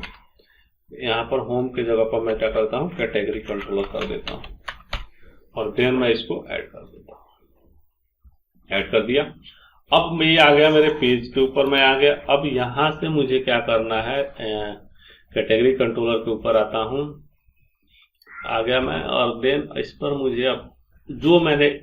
यहाँ पर होम की जगह पर मैं क्या करता हूं, कैटेगरी कंट्रोलर कर देता हूं और देन मैं इसको ऐड कर देता हूं। ऐड कर दिया। अब मैं ये आ गया मेरे पेज के ऊपर, मैं आ गया। अब यहाँ से मुझे क्या करना है, कैटेगरी कंट्रोलर के ऊपर आता हूं, आ गया मैं, और देन इस पर मुझे अब जो मैंने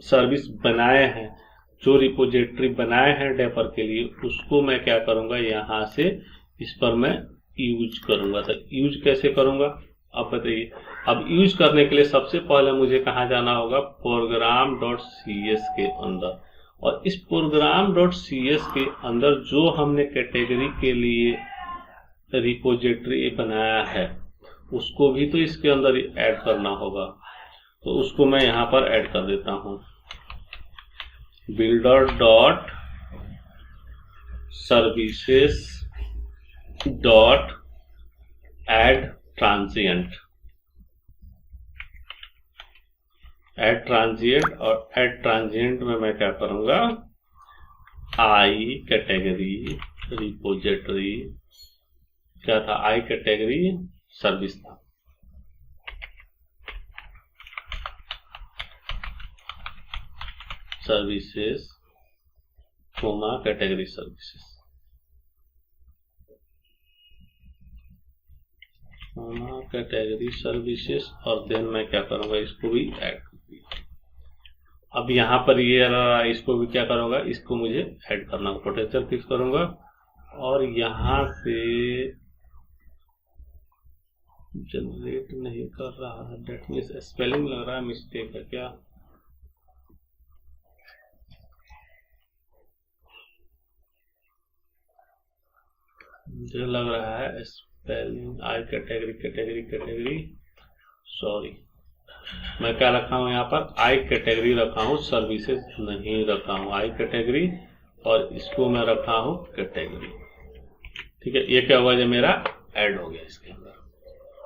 सर्विस बनाए हैं, जो रिपोजिटरी बनाए हैं डेपर के लिए, उसको मैं क्या करूंगा, यहाँ से इस पर मैं यूज करूंगा। तो यूज कैसे करूंगा, अब बताइए। अब यूज करने के लिए सबसे पहले मुझे कहाँ जाना होगा, program.cs के अंदर। और इस program.cs के अंदर जो हमने कैटेगरी के लिए रिपोजिटरी बनाया है, उसको भी तो इसके अंदर ऐड करना होगा। तो उसको मैं यहाँ पर ऐड कर देता हूँ, builder.services dot add transient, add transient, और एड ट्रांजिएंट में मैं क्या करूंगा, आई कैटेगरी रिपोजिटरी, क्या था, आई कैटेगरी सर्विस था, services comma category services, comma category services, और देन मैं क्या करूंगा, इसको भी ऐड कर दिया। अब यहाँ पर ये इसको भी क्या करूंगा, इसको मुझे ऐड करना होगा, पोटेंशियल फिक्स करूंगा, और यहाँ से जनरेट नहीं कर रहा है, डेट मीन्स स्पेलिंग लग रहा है मिस्टेक है क्या, मुझे लग रहा है spelling, I category category category, sorry, मैं क्या रखा हूँ यहाँ पर, आई कैटेगरी रखा हूँ, सर्विसेज नहीं रखा हूँ, आई कैटेगरी, और इसको मैं रखा हूँ कैटेगरी। ठीक है, ये क्या हुआ, जो मेरा ऐड हो गया इसके अंदर।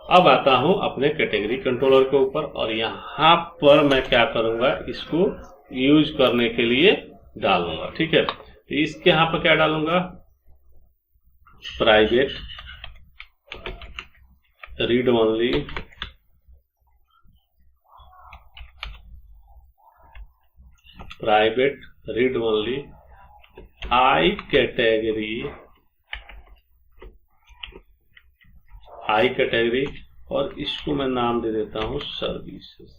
अब आता हूँ अपने कैटेगरी कंट्रोलर के ऊपर, और यहाँ पर मैं क्या करूंगा, इसको यूज करने के लिए डालूंगा। ठीक है, तो इसके यहाँ पर क्या डालूंगा, private read only, private read only I category, I category, और इसको मैं नाम दे देता हूं सर्विसेज।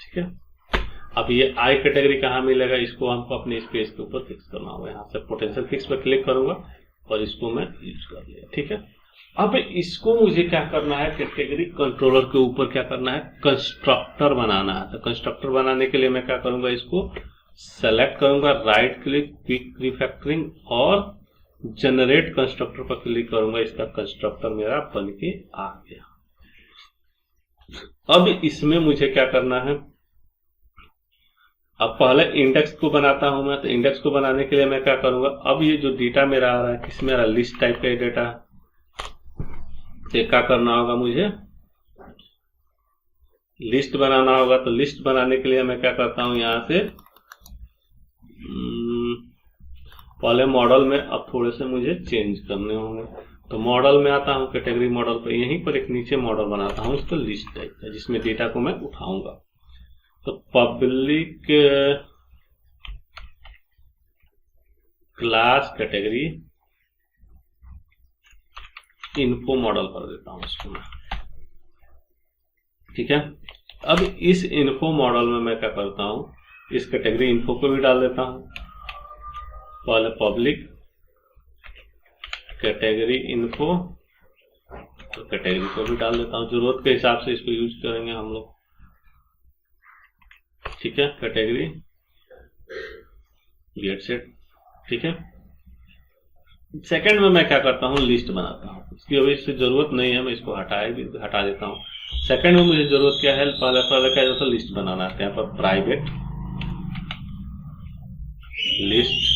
ठीक है, अब ये आई कैटेगरी कहाँ मिलेगा, इसको हमको अपने स्पेस के ऊपर फिक्स करना होगा, यहाँ से पोटेंशियल फिक्स पर क्लिक करूंगा और इसको मैं यूज कर लिया। ठीक है, अब इसको मुझे क्या करना है, कैटेगरी कंट्रोलर के ऊपर क्या करना है, कंस्ट्रक्टर बनाना है। तो कंस्ट्रक्टर बनाने के लिए मैं क्या करूंगा, इसको सेलेक्ट करूंगा, राइट क्लिक, क्विक रिफैक्टरिंग, और जनरेट कंस्ट्रक्टर पर क्लिक करूंगा, इसका कंस्ट्रक्टर मेरा बन के आ गया। अब इसमें मुझे क्या करना है, अब पहले इंडेक्स को बनाता हूं मैं, तो इंडेक्स को बनाने के लिए मैं क्या करूंगा, अब ये जो डेटा मेरा आ रहा है, किस मेरा लिस्ट टाइप का डेटा है, तो क्या करना होगा, मुझे लिस्ट बनाना होगा। तो लिस्ट बनाने के लिए मैं क्या करता हूं, यहां से पहले मॉडल में अब थोड़े से मुझे चेंज करने होंगे, तो मॉडल में आता हूं, कैटेगरी मॉडल पे, यहीं पर एक नीचे मॉडल बनाता हूं इसको लिस्ट टाइप का, जिसमें डेटा को मैं उठाऊंगा। तो public class category info model कर देता हूं इसको मैं। ठीक है, अब इस इन्फो मॉडल में मैं क्या करता हूं, इस कैटेगरी इन्फो को भी डाल देता हूं, पहले पब्लिक कैटेगरी इन्फो, तो कैटेगरी को भी डाल देता हूं, जरूरत के हिसाब से इसको यूज करेंगे हम लोग। ठीक है, कैटेगरी गेट सेट। ठीक है, सेकंड में मैं क्या करता हूं, लिस्ट बनाता हूं, इसकी अभी इससे जरूरत नहीं है, मैं इसको हटा देता हूं। सेकंड में मुझे जरूरत क्या है, पहले क्या है, लिस्ट बनाना है, यहाँ पर प्राइवेट लिस्ट,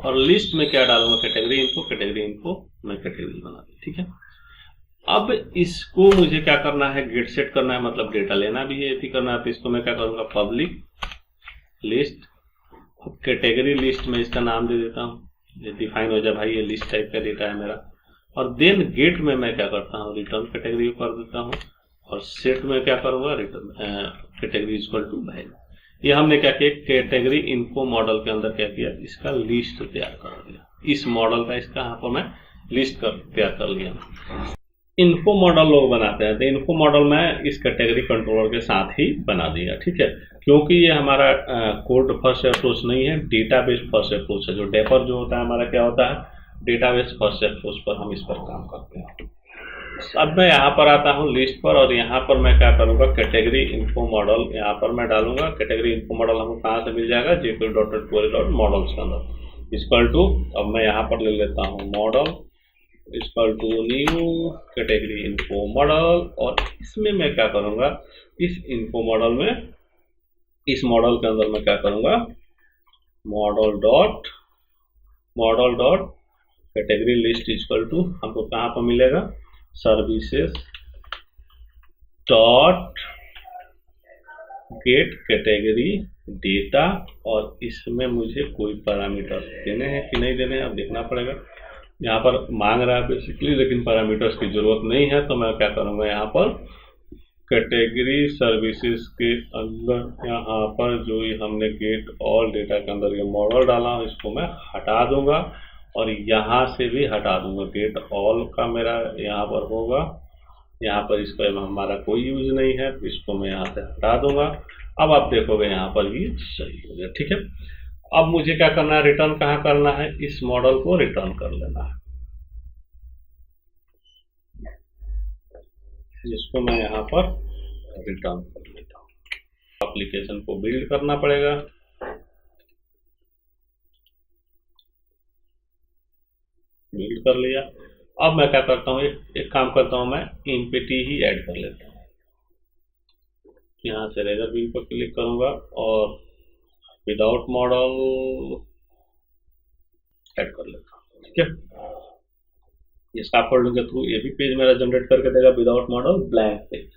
और लिस्ट में क्या डालूंगा, कैटेगरी इन्फो मैं कैटेगरी बना दूं। ठीक है, अब इसको मुझे क्या करना है, गेट सेट करना है, मतलब डेटा लेना भी है, ऐसी करना है, तो इसको मैं क्या करूंगा, पब्लिक लिस्ट, अब कैटेगरी लिस्ट में इसका नाम दे देता हूँ, ये डिफाइन हो जाए भाई ये लिस्ट टाइप का डेटा है मेरा। और देन गेट में मैं क्या करता हूँ, रिटर्न कैटेगरी कर देता हूँ, और सेट में क्या करूंगा, return category equal to value. ये हमने क्या किया, कैटेगरी इन्फो मॉडल के अंदर क्या किया, इसका लिस्ट तैयार कर दिया, इस मॉडल का इसका यहाँ पर मैं लिस्ट तैयार कर लिया। इन्फो मॉडल लोग बनाते हैं, तो इन्फो मॉडल में इस कैटेगरी कंट्रोलर के साथ ही बना दिया। ठीक है, क्योंकि ये हमारा कोड फर्स्ट अप्रोच नहीं है, डेटाबेस फर्स्ट अप्रोच है। जो डेपर जो होता है हमारा क्या होता है, डेटाबेस फर्स्ट अप्रोच पर हम इस पर काम करते हैं। अब मैं यहाँ पर आता हूँ लिस्ट पर, और यहाँ पर मैं क्या करूँगा, कैटेगरी इन्फो मॉडल यहाँ पर मैं डालूंगा। कैटेगरी इन्फो मॉडल हमको कहाँ से मिल जाएगा, jQuery.query.models के अंदर, इक्वल टू, अब मैं यहाँ पर ले लेता हूँ model equal to new category info model, और इसमें मैं क्या करूँगा, इस इन्फो मॉडल में, इस मॉडल के अंदर मैं क्या करूँगा, model dot category list equal to हमको कहाँ पर मिलेगा, services dot get category data, और इसमें मुझे कोई पैरामीटर देने हैं कि नहीं देने हैं अब देखना पड़ेगा। यहाँ पर मांग रहा है बेसिकली, लेकिन पैरामीटर्स की जरूरत नहीं है, तो मैं क्या करूँगा यहाँ पर कैटेगरी सर्विसेज के अंदर यहाँ पर जो ये हमने गेट ऑल डेटा के अंदर ये मॉडल डाला इसको मैं हटा दूंगा, और यहाँ से भी हटा दूंगा। गेट ऑल का मेरा यहाँ पर होगा, यहाँ पर इसका हमारा कोई यूज नहीं है, तो इसको मैं यहाँ से हटा दूंगा। अब आप देखोगे यहाँ पर ये सही हो गया। ठीक है, अब मुझे क्या करना है, रिटर्न कहाँ करना है, इस मॉडल को रिटर्न कर लेना है, जिसको मैं यहाँ पर रिटर्न कर लेता हूँ। एप्लीकेशन को बिल्ड करना पड़ेगा, बिल्ड कर लिया। अब मैं क्या करता हूँ, एक काम करता हूँ, मैं एम्प्टी ही ऐड कर लेता हूँ। यहाँ से रेजर व्हील पर क्लिक करूंगा और विदाउट मॉडल ऐड कर लेता हूँ। ठीक है, इसका फोल्डर के थ्रू ये भी पेज मेरा जनरेट करके देगा, विदाउट मॉडल ब्लैंक पेज।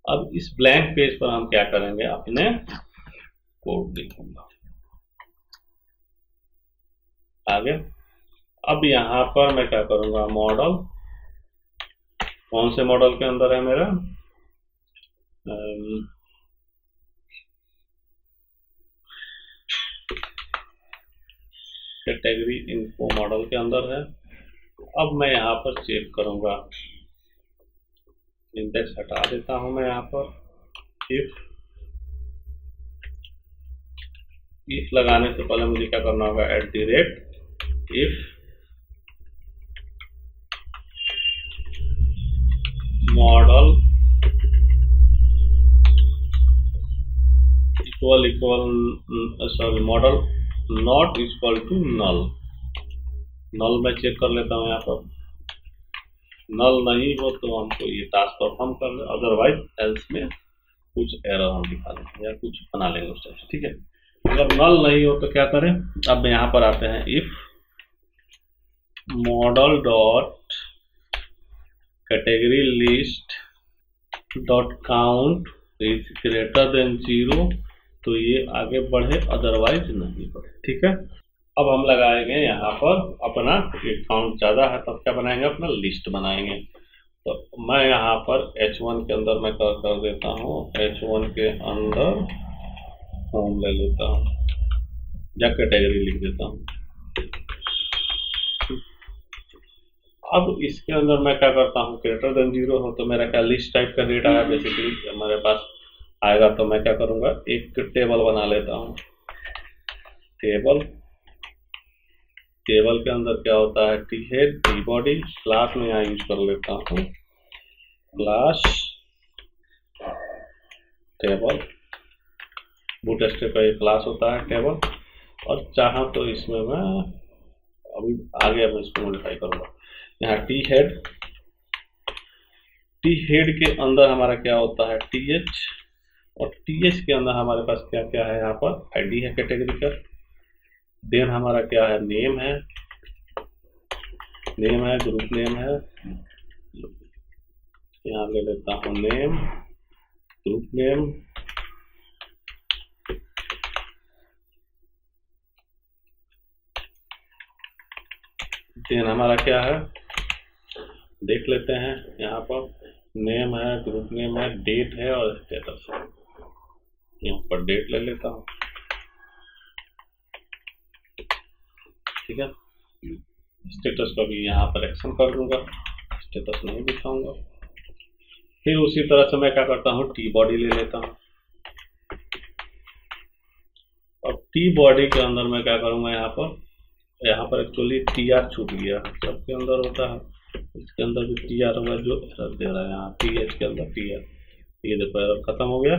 अब इस ब्लैंक पेज पर हम क्या करेंगे, अपने कोड लिखूंगा। आगे अब यहाँ पर मैं क्या करूंगा, मॉडल कौन से मॉडल के अंदर है मेरा, कैटेगरी इन्फो मॉडल के अंदर है। अब मैं यहाँ पर चेक करूंगा, इंडेक्स हटा देता हूं मैं यहाँ पर। इफ लगाने से पहले मुझे क्या करना होगा, @ if model model not equal to null. Null मैं चेक कर लेता हूँ, यहाँ पर नल नहीं हो तो हमको ये टास्क परफॉर्म कर ले, अदरवाइज एल्स में कुछ एरर हम दिखा लेंगे या कुछ बना लेंगे उस टाइप से। ठीक है, अगर नल नहीं हो तो क्या करें, अब यहाँ पर आते हैं, if model dot category list dot count is greater than 0, तो ये आगे बढ़े, अदरवाइज नहीं बढ़े। ठीक है, अब हम लगाएंगे यहाँ पर अपना काउंट ज़्यादा है तब क्या बनाएंगे, अपना लिस्ट बनाएंगे। तो मैं यहाँ पर H1 के अंदर मैं कर देता हूँ, H1 के अंदर होम ले लेता हूँ या कैटेगरी लिख देता हूँ। अब इसके अंदर मैं क्या करता हूँ, ग्रेटर देन 0 हो तो मेरा क्या लिस्ट टाइप का डेटा है बेसिकली हमारे पास आएगा, तो मैं क्या करूँगा, एक टेबल बना लेता हूँ। टेबल के अंदर क्या होता है, T head T body, class में यहाँ यूज कर लेता हूँ क्लास टेबल, बूटस्ट्रैप का ये क्लास होता है टेबल। और चाहा तो इसमें मैं अभी आगे मैं इसको मॉडिफाई करूँगा। यहाँ टी हेड के अंदर हमारा क्या होता है, TH, और TH के अंदर हमारे पास क्या क्या है, यहाँ पर ID है कैटेगरी का, देन हमारा क्या है, नेम है, ग्रुप नेम है, यहाँ ले लेता हूँ नेम, ग्रुप नेम, देन हमारा क्या है, देख लेते हैं, यहाँ पर नेम है, ग्रुप नेम है, डेट है और स्टेटस है। यहाँ पर डेट ले लेता हूँ। ठीक है, स्टेटस का भी यहाँ पर एक्शन कर दूंगा, स्टेटस नहीं दिखाऊंगा। फिर उसी तरह से मैं क्या करता हूँ, टी बॉडी ले लेता हूँ। और टी बॉडी के अंदर मैं क्या करूँगा, यहाँ पर एक्चुअली TR छूट गया है, सबके अंदर होता है, इसके अंदर भी TR होगा जो एरर दे रहा है। यहाँ TH के अंदर TR, ये देखो एरर खत्म हो गया।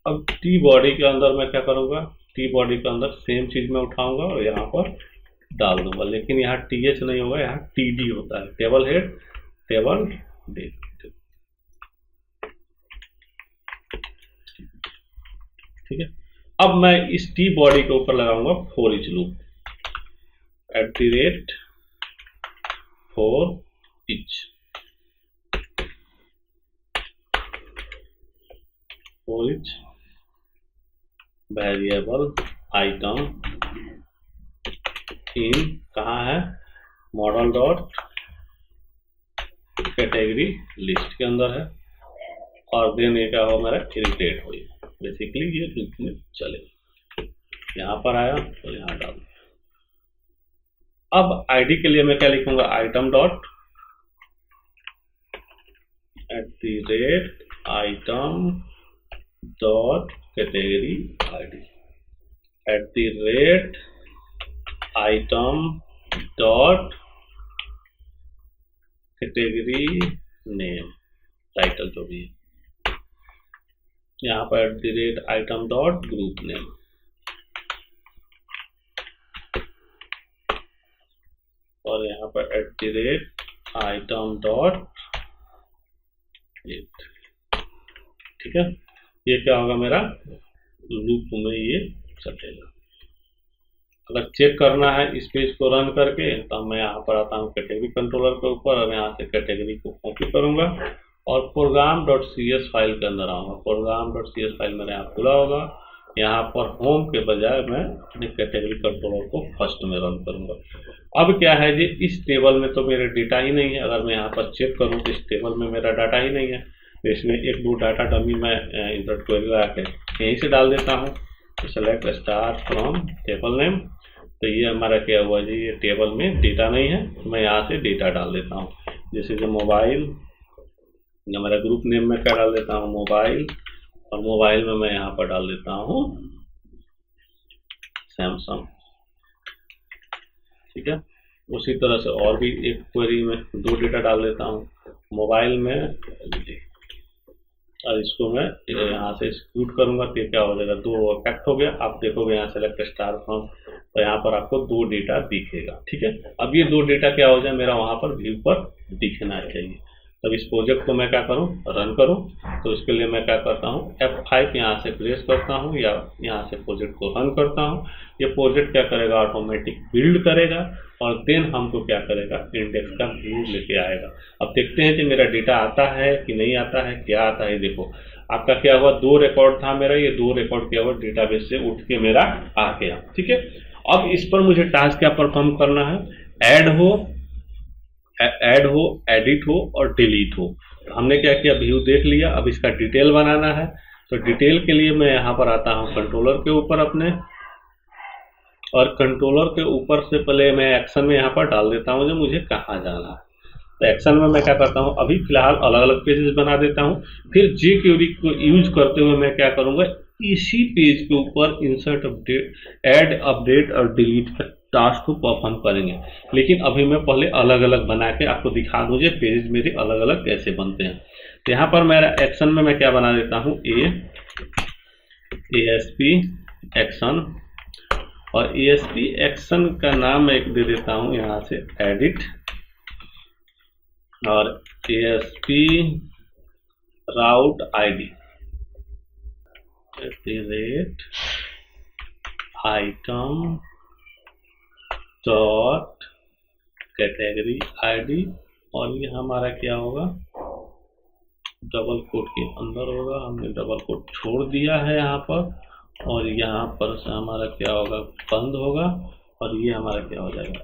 अब टी बॉडी के अंदर मैं क्या करूँगा, टी बॉडी के अंदर सेम चीज में उठाऊंगा और यहाँ पर डाल दूंगा, लेकिन यहाँ TH नहीं होगा, यहाँ TD होता है, टेबल हेड टेबल डेट। ठीक है, अब मैं इस टी बॉडी के ऊपर लगाऊंगा for each loop @ for each variable item इन कहाँ है मॉडल डॉट कैटेगरी लिस्ट के अंदर है, और देन ये क्या हो मेरा इरिटेट हो, बेसिकली ये लूप में चलेगा। यहाँ पर आया तो यहाँ डाल दिया। अब आईडी के लिए मैं क्या लिखूंगा item dot @item dot category ID @item dot category name title जो भी है, यहाँ पर @item डॉट ग्रुप नेम, और यहाँ पर @item डॉट ठीक है। ये क्या होगा मेरा लूप में ये चलेगा। अगर चेक करना है इस पेज को रन करके तो मैं यहाँ पर आता हूँ कैटेगरी कंट्रोलर के ऊपर, और यहाँ से कैटेगरी को कॉपी करूंगा और program.cs फाइल के अंदर आऊंगा। program.cs फाइल मेरे यहाँ खुला होगा। यहाँ पर होम के बजाय मैं अपने कैटेगरी कंट्रोलर को फर्स्ट में रन करूंगा। अब क्या है जी, इस टेबल में तो मेरे डेटा ही नहीं है। अगर मैं यहाँ पर चेक करूँ तो इस टेबल में मेरा डाटा ही नहीं है, तो इसमें एक दो डाटा डमी मैं इंसर्ट क्वेरी लगा के यहीं से डाल देता हूँ। तो select start from table name, तो ये हमारा क्या हुआ जी, ये टेबल में डेटा नहीं है, तो मैं यहाँ से डेटा डाल देता हूँ। जैसे कि मोबाइल, हमारा ग्रुप नेम में क्या डाल देता हूँ मोबाइल, और मोबाइल में मैं यहाँ पर डाल देता हूँ सैमसंग। ठीक है, उसी तरह से और भी एक क्वेरी में दो डेटा डाल देता हूँ मोबाइल में LG, और इसको मैं यहाँ से एक्सिक्यूट करूंगा तो क्या हो जाएगा, दो इफेक्ट हो गया। आप देखोगे यहाँ सेलेक्ट स्टार फ्रॉम, तो यहाँ पर आपको दो डेटा दिखेगा। ठीक है, अब ये दो डेटा क्या हो जाए मेरा वहाँ पर व्यू पर दिखना चाहिए। तब इस प्रोजेक्ट को मैं क्या करूं, रन करूं, तो इसके लिए मैं क्या करता हूं F5 यहाँ से प्रेस करता हूं, या यहाँ से प्रोजेक्ट को रन करता हूं। ये प्रोजेक्ट क्या करेगा, ऑटोमेटिक बिल्ड करेगा, और देन हमको क्या करेगा, इंडेक्स का व्यू लेके आएगा। अब देखते हैं कि मेरा डेटा आता है कि नहीं आता है, क्या आता है। देखो आपका क्या हुआ, दो रिकॉर्ड था मेरा, ये दो रिकॉर्ड क्या हुआ डेटाबेस से उठ के मेरा आ गया। ठीक है, अब इस पर मुझे टास्क क्या परफॉर्म करना है, ऐड हो, एडिट हो और डिलीट हो। तो हमने क्या किया, व्यू देख लिया, अब इसका डिटेल बनाना है। तो डिटेल के लिए मैं यहाँ पर आता हूँ कंट्रोलर के ऊपर अपने, और कंट्रोलर के ऊपर से पहले मैं एक्शन में यहाँ पर डाल देता हूँ जो मुझे कहाँ जाना है। तो एक्शन में मैं क्या करता हूँ, अभी फिलहाल अलग अलग पेजेस बना देता हूँ। फिर jQuery को यूज करते हुए मैं क्या करूँगा, इसी पेज के ऊपर इंसर्ट, अपडेट, ऐड, अपडेट और डिलीट का टास्क को परफॉर्म करेंगे। लेकिन अभी मैं पहले अलग अलग बना के आपको दिखा दूँ जो पेजेस मेरे अलग अलग कैसे बनते हैं। तो यहाँ पर मेरा एक्शन में मैं क्या बना देता हूँ, ASP एक्शन, और ASP एक्शन का नाम मैं एक दे देता हूँ यहाँ से एडिट, और ASP राउट ID @item dot category ID, और ये हमारा क्या होगा, डबल कोट के अंदर होगा। हमने डबल कोट छोड़ दिया है यहाँ पर, और यहाँ पर से हमारा क्या होगा, बंद होगा, और ये हमारा क्या हो जाएगा,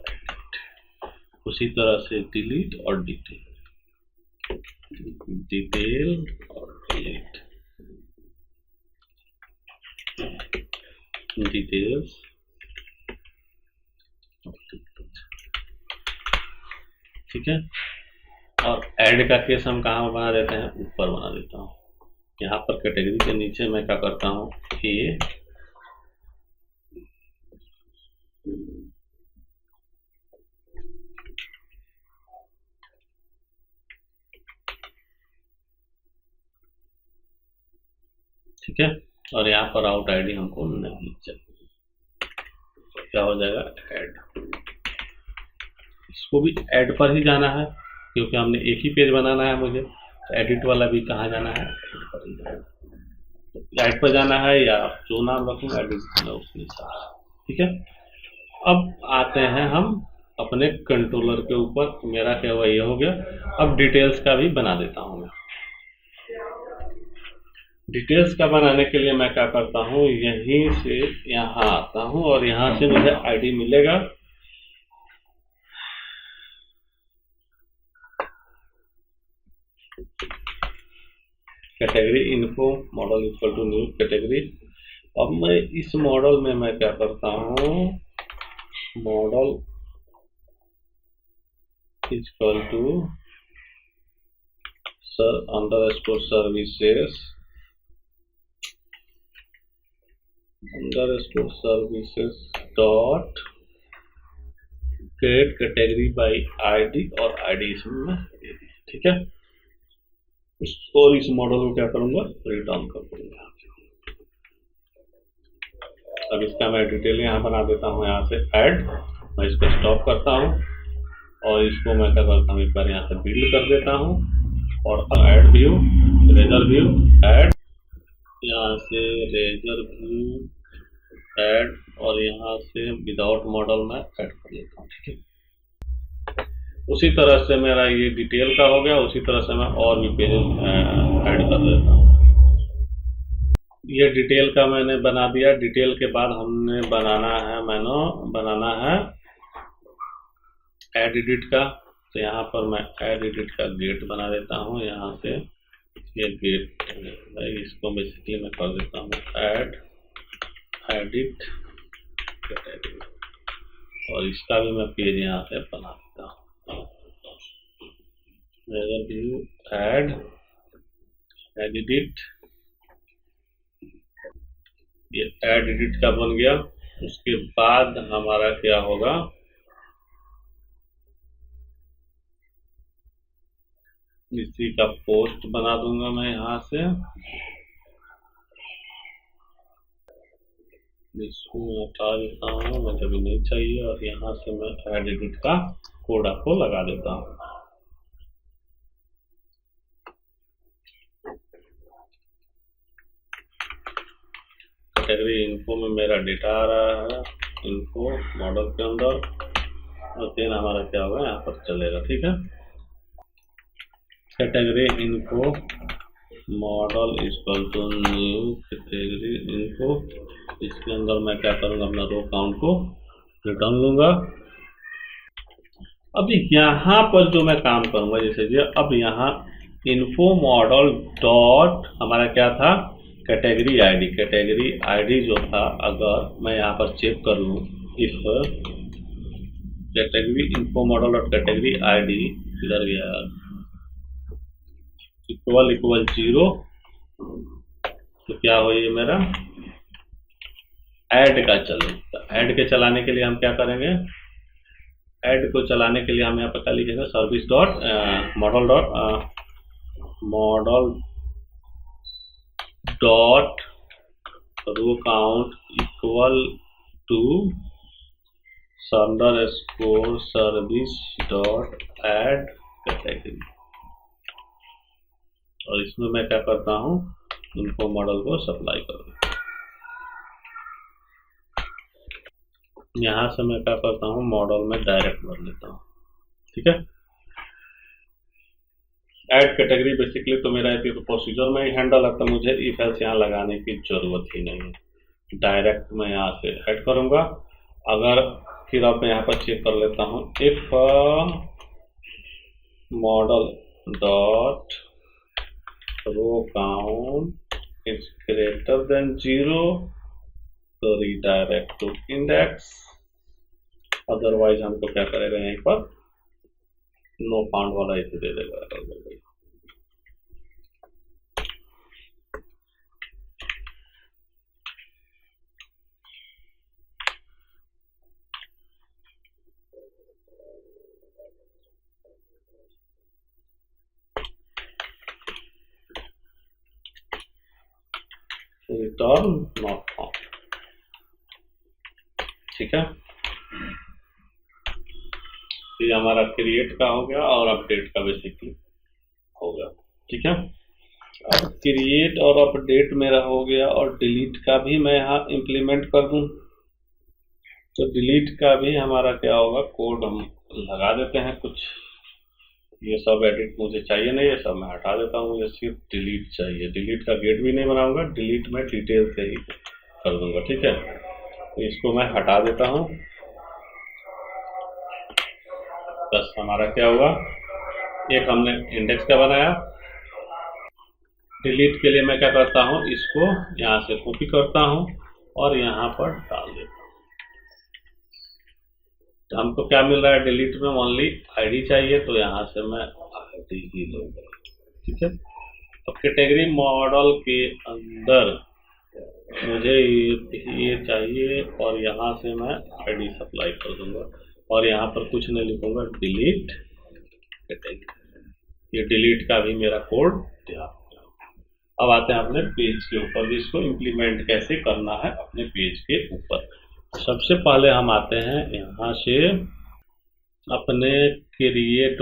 उसी तरह से डिलीट और डिटेल और डिलीट, डिटेल्स। ठीक है, और ऐड का केस हम कहाँ बना देते हैं, ऊपर बना देता हूँ। यहाँ पर कैटेगरी के नीचे मैं क्या करता हूँ, ये ठीक है, और यहाँ पर आउट ID हमको नहीं चाहिए, क्या हो जाएगा, ऐड। इसको भी ऐड पर ही जाना है क्योंकि हमने एक ही पेज बनाना है मुझे। तो एडिट वाला भी कहाँ जाना है, ऐड पर ही जाना है। तो ऐड पर जाना है या जो नाम रखूंगा एडिट उसके हिसाब से। ठीक है, अब आते हैं हम अपने कंट्रोलर के ऊपर। मेरा क्या हुआ, ये हो गया। अब डिटेल्स का भी बना देता हूँ मैं। डिटेल्स का बनाने के लिए मैं क्या करता हूँ, यहीं से यहाँ आता हूँ और यहाँ से मुझे आईडी मिलेगा। Category info model equal to new category. अब मैं इस मॉडल में मैं क्या करता हूँ, model equal to sir underscore services dot create category by ID और आईडी इसमें मैं दे दी। ठीक है, और इस मॉडल को क्या करूंगा, रिटर्न कर दूंगा। अब इसका मैं डिटेल यहाँ बना देता हूँ, यहाँ से ऐड, मैं इसको स्टॉप करता हूँ और इसको मैं क्या करता हूँ, एक बार यहाँ से बिल्ड कर देता हूँ और add view, razor view, add, यहाँ से रेजर व्यू ऐड और यहाँ से विदाउट मॉडल में ऐड कर लेता हूँ। ठीक है, उसी तरह से मेरा ये डिटेल का हो गया। उसी तरह से मैं और भी पेजेस ऐड कर देता हूँ। ये डिटेल का मैंने बना दिया। डिटेल के बाद हमने बनाना है ऐड एडिट का। तो यहाँ पर मैं ऐड एडिट का गेट बना देता हूँ। यहाँ से ये गेट भाई, इसको बेसिकली मैं कर देता हूँ ऐड एडिट कैटेगरी और इसका भी मैं पेज यहाँ से बना देता हूँ। व्यू ऐड एडिट, ये ऐड एडिट का बन गया। उसके बाद हमारा क्या होगा, इसी का पोस्ट बना दूंगा मैं यहाँ से। इसको हटा देता हूँ, मुझे भी नहीं चाहिए और यहाँ से मैं ऐड एडिट का कोड आपको लगा देता हूँ। कैटेगरी इन्फो में मेरा डेटा आ रहा है, इन्फो मॉडल के अंदर, और फिर हमारा क्या होगा, यहाँ पर चलेगा। ठीक है, category info model equal to new category info. इसके अंदर मैं क्या करूँगा, अपना रो काउंट को रिटर्न लूँगा। अब यहाँ पर जो मैं काम करूँगा, जैसे कि अब यहाँ इन्फो मॉडल डॉट हमारा क्या था, कैटेगरी आईडी जो था, अगर मैं यहाँ पर चेक कर लूँ, इफ कैटेगरी इन्फो मॉडल और कैटेगरी आईडी इधर गया इक्वल 0, तो क्या हो, ये मेरा ऐड का चले। तो ऐड के चलाने के लिए हम क्या करेंगे, ऐड को चलाने के लिए हम यहाँ पर क्या लिखेंगे, service dot model dot row count equal to underscore service dot add category. और इसमें मैं क्या करता हूँ, इन्फो मॉडल को सप्लाई कर, यहाँ से मैं क्या करता हूँ, मॉडल में डायरेक्ट भर लेता हूँ। ठीक है, ऐड कैटेगरी बेसिकली तो मेरा तो प्रोसीजर में ही हैंडल है, तो मुझे इफ एल्स यहाँ लगाने की जरूरत ही नहीं है। डायरेक्ट मैं यहाँ से ऐड करूँगा। अगर फिर अब मैं यहाँ पर चेक कर लेता हूँ, if model dot row count is greater than 0 तो रीडायरेक्ट टू इंडेक्स, अदरवाइज हमको क्या करेगा, यहीं पर नो फाउंड वाला इसे दे देगा। Return not found. ठीक है, ये हमारा क्रिएट का हो गया और अपडेट का बेसिकली हो गया। ठीक है, अब क्रिएट और अपडेट मेरा हो गया, और डिलीट का भी मैं यहाँ इम्प्लीमेंट कर दूं। तो डिलीट का भी हमारा क्या होगा, कोड हम लगा देते हैं कुछ। ये सब एडिट मुझे चाहिए नहीं, ये सब मैं हटा देता हूँ, मुझे सिर्फ डिलीट चाहिए। डिलीट का गेट भी नहीं बनाऊंगा, डिलीट मैं डिटेल से ही कर दूंगा, ठीक है। तो इसको मैं हटा देता हूँ। बस हमारा क्या हुआ, एक हमने इंडेक्स का बनाया। डिलीट के लिए मैं क्या करता हूँ, इसको यहाँ से कॉपी करता हूँ और यहाँ पर डाल देता हूँ। तो हमको क्या मिल रहा है, डिलीट में ओनली आईडी चाहिए, तो यहाँ से मैं आईडी ही लूंगा, ठीक है। अब कैटेगरी मॉडल के अंदर मुझे ये चाहिए, और यहाँ से मैं आईडी सप्लाई कर दूंगा, और यहाँ पर कुछ नहीं लिखूंगा, डिलीट कैटेगरी। ये डिलीट का भी मेरा कोड तैयार। अब आते हैं अपने पेज के ऊपर, इसको इम्प्लीमेंट कैसे करना है अपने पेज के ऊपर। सबसे पहले हम आते हैं यहाँ से अपने क्रिएट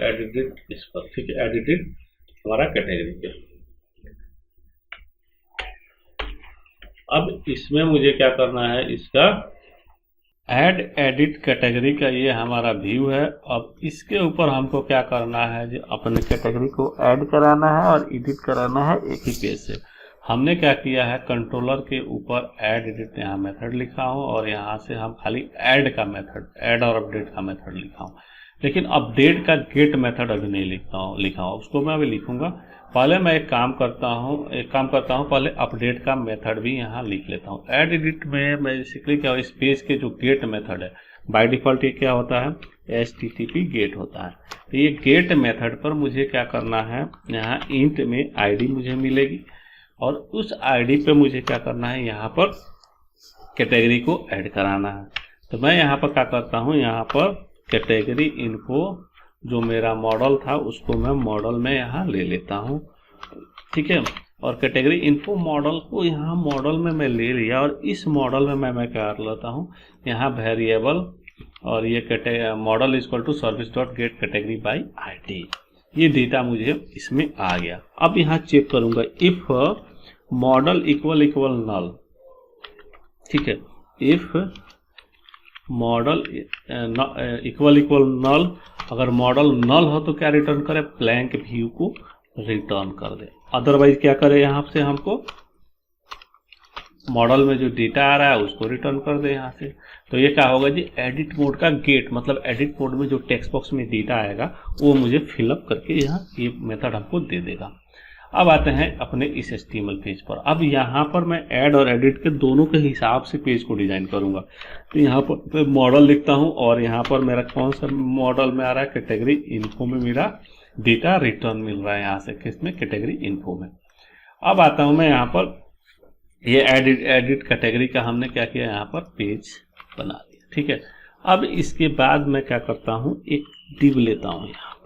एडिट इस पर, ठीक है, एडिट हमारा कैटेगरी पे। अब इसमें मुझे क्या करना है, इसका ऐड एडिट कैटेगरी का ये हमारा व्यू है। अब इसके ऊपर हमको क्या करना है, जो अपने कैटेगरी को ऐड कराना है और एडिट कराना है एक ही पेज से। हमने क्या किया है, कंट्रोलर के ऊपर ऐड एडिट यहाँ मेथड लिखा हूँ, और यहाँ से हम खाली ऐड का मेथड, ऐड और अपडेट का मेथड लिखा हूँ, लेकिन अपडेट का गेट मेथड अभी नहीं लिखा हूँ, उसको मैं अभी लिखूंगा। पहले मैं एक काम करता हूँ, पहले अपडेट का मेथड भी यहाँ लिख लेता हूँ। ऐड एडिट में बेसिकली क्या, इस पेज के जो गेट मेथड है बाय डिफॉल्ट ये क्या होता है, HTTP गेट होता है। तो ये गेट मेथड पर मुझे क्या करना है, यहाँ इंट में आईडी मुझे मिलेगी, और उस आईडी पे मुझे क्या करना है, यहाँ पर कैटेगरी को ऐड कराना है। तो मैं यहाँ पर क्या करता हूँ, यहाँ पर कैटेगरी इन्फो जो मेरा मॉडल था उसको मैं मॉडल में यहाँ ले लेता हूँ, ठीक है। और कैटेगरी इन्फो मॉडल को यहाँ मॉडल में मैं ले लिया, और इस मॉडल में मैं क्या कर लेता हूँ, यहाँ वेरिएबल, और ये model equal to service dot get category by ID, ये डेटा मुझे इसमें आ गया। अब यहाँ चेक करूंगा, इफ मॉडल इक्वल नल, ठीक है, इफ मॉडल इक्वल नल, अगर मॉडल नल हो तो क्या रिटर्न करे, ब्लैंक व्यू को रिटर्न कर दे। अदरवाइज क्या करे, यहाँ से हमको मॉडल में जो डेटा आ रहा है उसको रिटर्न कर दे यहाँ से। तो ये क्या होगा जी, एडिट मोड का गेट, मतलब एडिट मोड में जो टेक्स्ट बॉक्स में डेटा आएगा वो मुझे फिलअप करके यहाँ ये मेथड हमको दे देगा। अब आते हैं अपने इस HTML पेज पर। अब यहाँ पर मैं ऐड और एडिट के दोनों के हिसाब से पेज को डिजाइन करूंगा। तो यहाँ पर मॉडल लिखता हूँ, और यहाँ पर मेरा कौन सा मॉडल में आ रहा है, कैटेगरी इन्फो में मेरा डेटा रिटर्न मिल रहा है यहाँ से, किसमें, कैटेगरी इन्फो में। अब आता हूँ मैं यहाँ पर, ये एडिट कैटेगरी का हमने क्या किया, यहाँ पर पेज बना दिया, ठीक है। अब इसके बाद मैं क्या करता हूँ, एक डिव लेता हूँ। यहाँ पर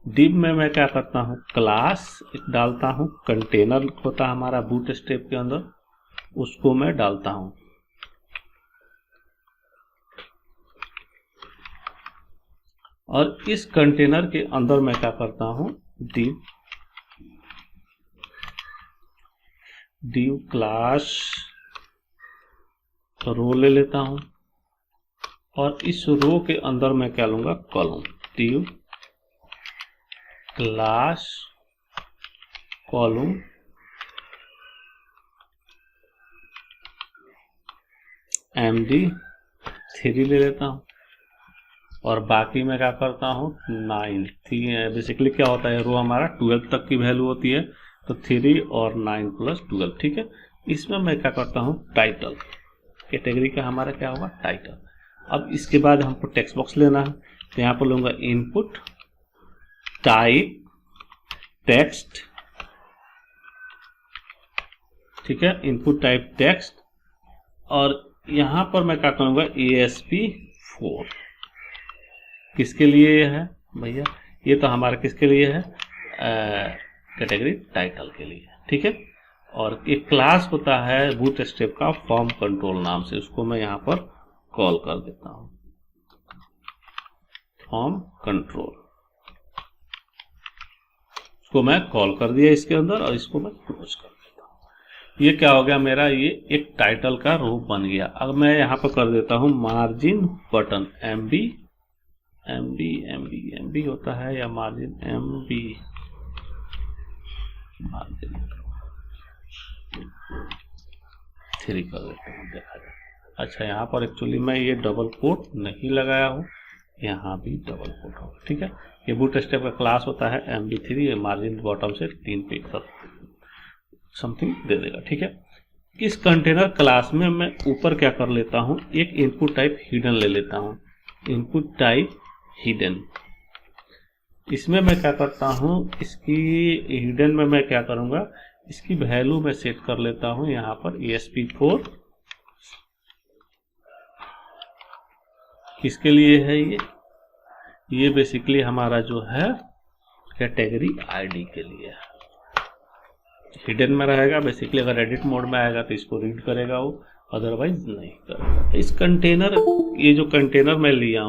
डिव में मैं क्या करता हूँ, क्लास डालता हूँ, कंटेनर होता है हमारा बूटस्ट्रैप के अंदर, उसको मैं डालता हूँ। और इस कंटेनर के अंदर मैं क्या करता हूँ, डिव क्लास रो ले लेता हूं, और इस रो के अंदर मैं क्या लूंगा, column, div class column MD3 ले लेता हूं, और बाकी मैं क्या करता हूँ, 9, बेसिकली क्या होता है, रो हमारा 12 तक की वैल्यू होती है, तो 3 और 9 + 12, ठीक है। इसमें मैं क्या करता हूँ, टाइटल, कैटेगरी का हमारा क्या होगा, टाइटल। अब इसके बाद हमको टेक्स्ट बॉक्स लेना है, तो यहाँ पर लूंगा इनपुट टाइप टेक्स्ट, ठीक है, इनपुट टाइप टेक्स्ट। और यहाँ पर मैं क्या करूँगा, ASP4, किसके लिए ये है भैया, ये तो हमारा किसके लिए है, कैटेगरी टाइटल के लिए, ठीक है। और एक क्लास होता है बूटस्ट्रैप का फॉर्म कंट्रोल नाम से, उसको मैं यहाँ पर कॉल कर देता हूँ, फॉर्म कंट्रोल, इसको मैं कॉल कर दिया इसके अंदर और इसको मैं क्लोज कर देता हूँ। ये क्या हो गया मेरा, ये एक टाइटल का रूप बन गया। अब मैं यहाँ पर कर देता हूँ मार्जिन बटन, एमबी एमबी होता है या मार्जिन, एमबी मार्जिन 3 कर देता हूँ, देखा जाए। अच्छा, यहाँ पर एक्चुअली मैं ये डबल कोट नहीं लगाया हूँ, यहाँ भी डबल कोट होगा, ठीक है। ये बूटस्ट्रैप का क्लास होता है MB3, मार्जिन बॉटम से 3 पिक्सल समथिंग दे देगा, ठीक है। इस कंटेनर क्लास में मैं ऊपर क्या कर लेता हूँ, एक इनपुट टाइप हिडन ले लेता हूँ, इनपुट टाइप हिडन। इसमें मैं क्या करता हूँ, इसकी हिडन में मैं क्या करूँगा, इसकी वैल्यू मैं सेट कर लेता हूँ यहाँ पर ESP4। किसके लिए है ये बेसिकली हमारा जो है कैटेगरी आईडी के लिए है। हिडन में रहेगा बेसिकली, अगर एडिट मोड में आएगा तो इसको रीड करेगा वो, अदरवाइज नहीं करेगा। इस कंटेनर, ये जो कंटेनर मैं लिया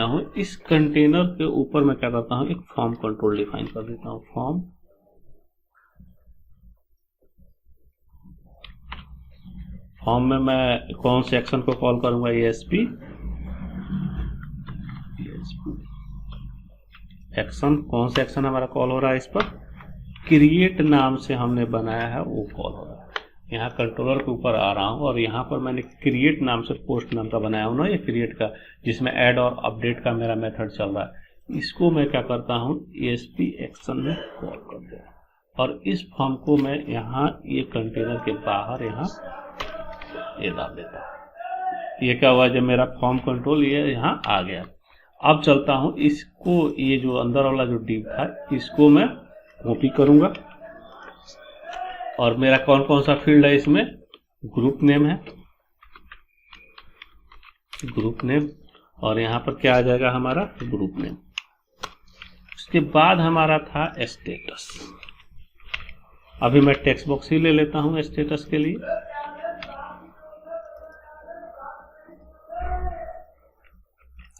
हूं, इस कंटेनर के ऊपर मैं क्या करता हूं, एक फॉर्म कंट्रोल डिफाइन कर देता हूं। फॉर्म में मैं कौन से एक्शन को कॉल करूंगा, ESP एक्शन। कौन सा एक्शन हमारा कॉल हो रहा है, इस पर क्रिएट नाम से हमने बनाया है वो कॉल हो रहा है। यहाँ कंट्रोलर के ऊपर आ रहा हूँ और यहाँ पर मैंने क्रिएट नाम से पोस्ट नाम का बनाया हूँ ना, ये क्रिएट का, जिसमें ऐड और अपडेट का मेरा मेथड चल रहा है। इसको मैं क्या करता हूँ, ESP एक्शन में कॉल कर दिया और इस फॉर्म को मैं यहाँ ये कंटेनर के बाहर यहाँ ये डाल देता हूँ। ये क्या हुआ, जब मेरा फॉर्म कंट्रोल ये यहाँ आ गया। अब चलता हूँ इसको, ये जो अंदर वाला जो डिव था इसको मैं कॉपी करूंगा और मेरा कौन कौन सा फील्ड है इसमें, ग्रुप नेम है, ग्रुप नेम, और यहाँ पर क्या आ जाएगा हमारा ग्रुप नेम। उसके बाद हमारा था स्टेटस। अभी मैं टेक्स्ट बॉक्स ही ले लेता हूँ स्टेटस के लिए।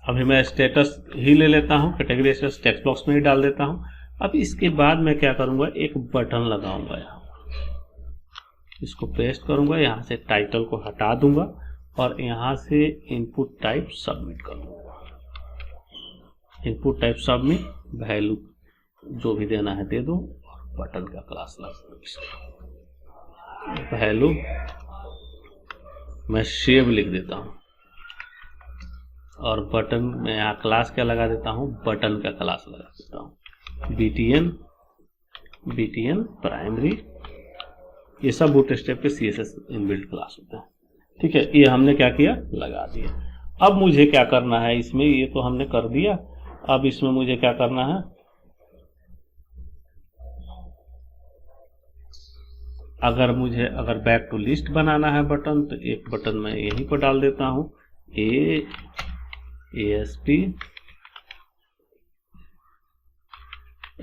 अभी मैं स्टेटस ही ले लेता हूँ, कैटेगरी स्टेटस टेक्स्ट बॉक्स में ही डाल देता हूँ। अब इसके बाद मैं क्या करूंगा, एक बटन लगाऊंगा यहाँ, इसको पेस्ट करूंगा, यहाँ से टाइटल को हटा दूंगा और यहाँ से इनपुट टाइप सबमिट कर दूंगा। इनपुट टाइप सबमिट, वैल्यू जो भी देना है दे दो और बटन का क्लास लगा वैल्यू मैं शेव लिख देता हूँ और बटन में यहाँ क्लास क्या लगा देता हूँ, बटन का क्लास लगा देता हूँ, BTN प्राइमरी। ये सब बूटस्ट्रैप के CSS इनबिल्ट क्लास होता है, ठीक है। ये हमने क्या किया, लगा दिया। अब मुझे क्या करना है इसमें, ये तो हमने कर दिया। अब इसमें मुझे क्या करना है, अगर बैक टू लिस्ट बनाना है बटन, तो एक बटन मैं यहीं पर डाल देता हूँ, ESP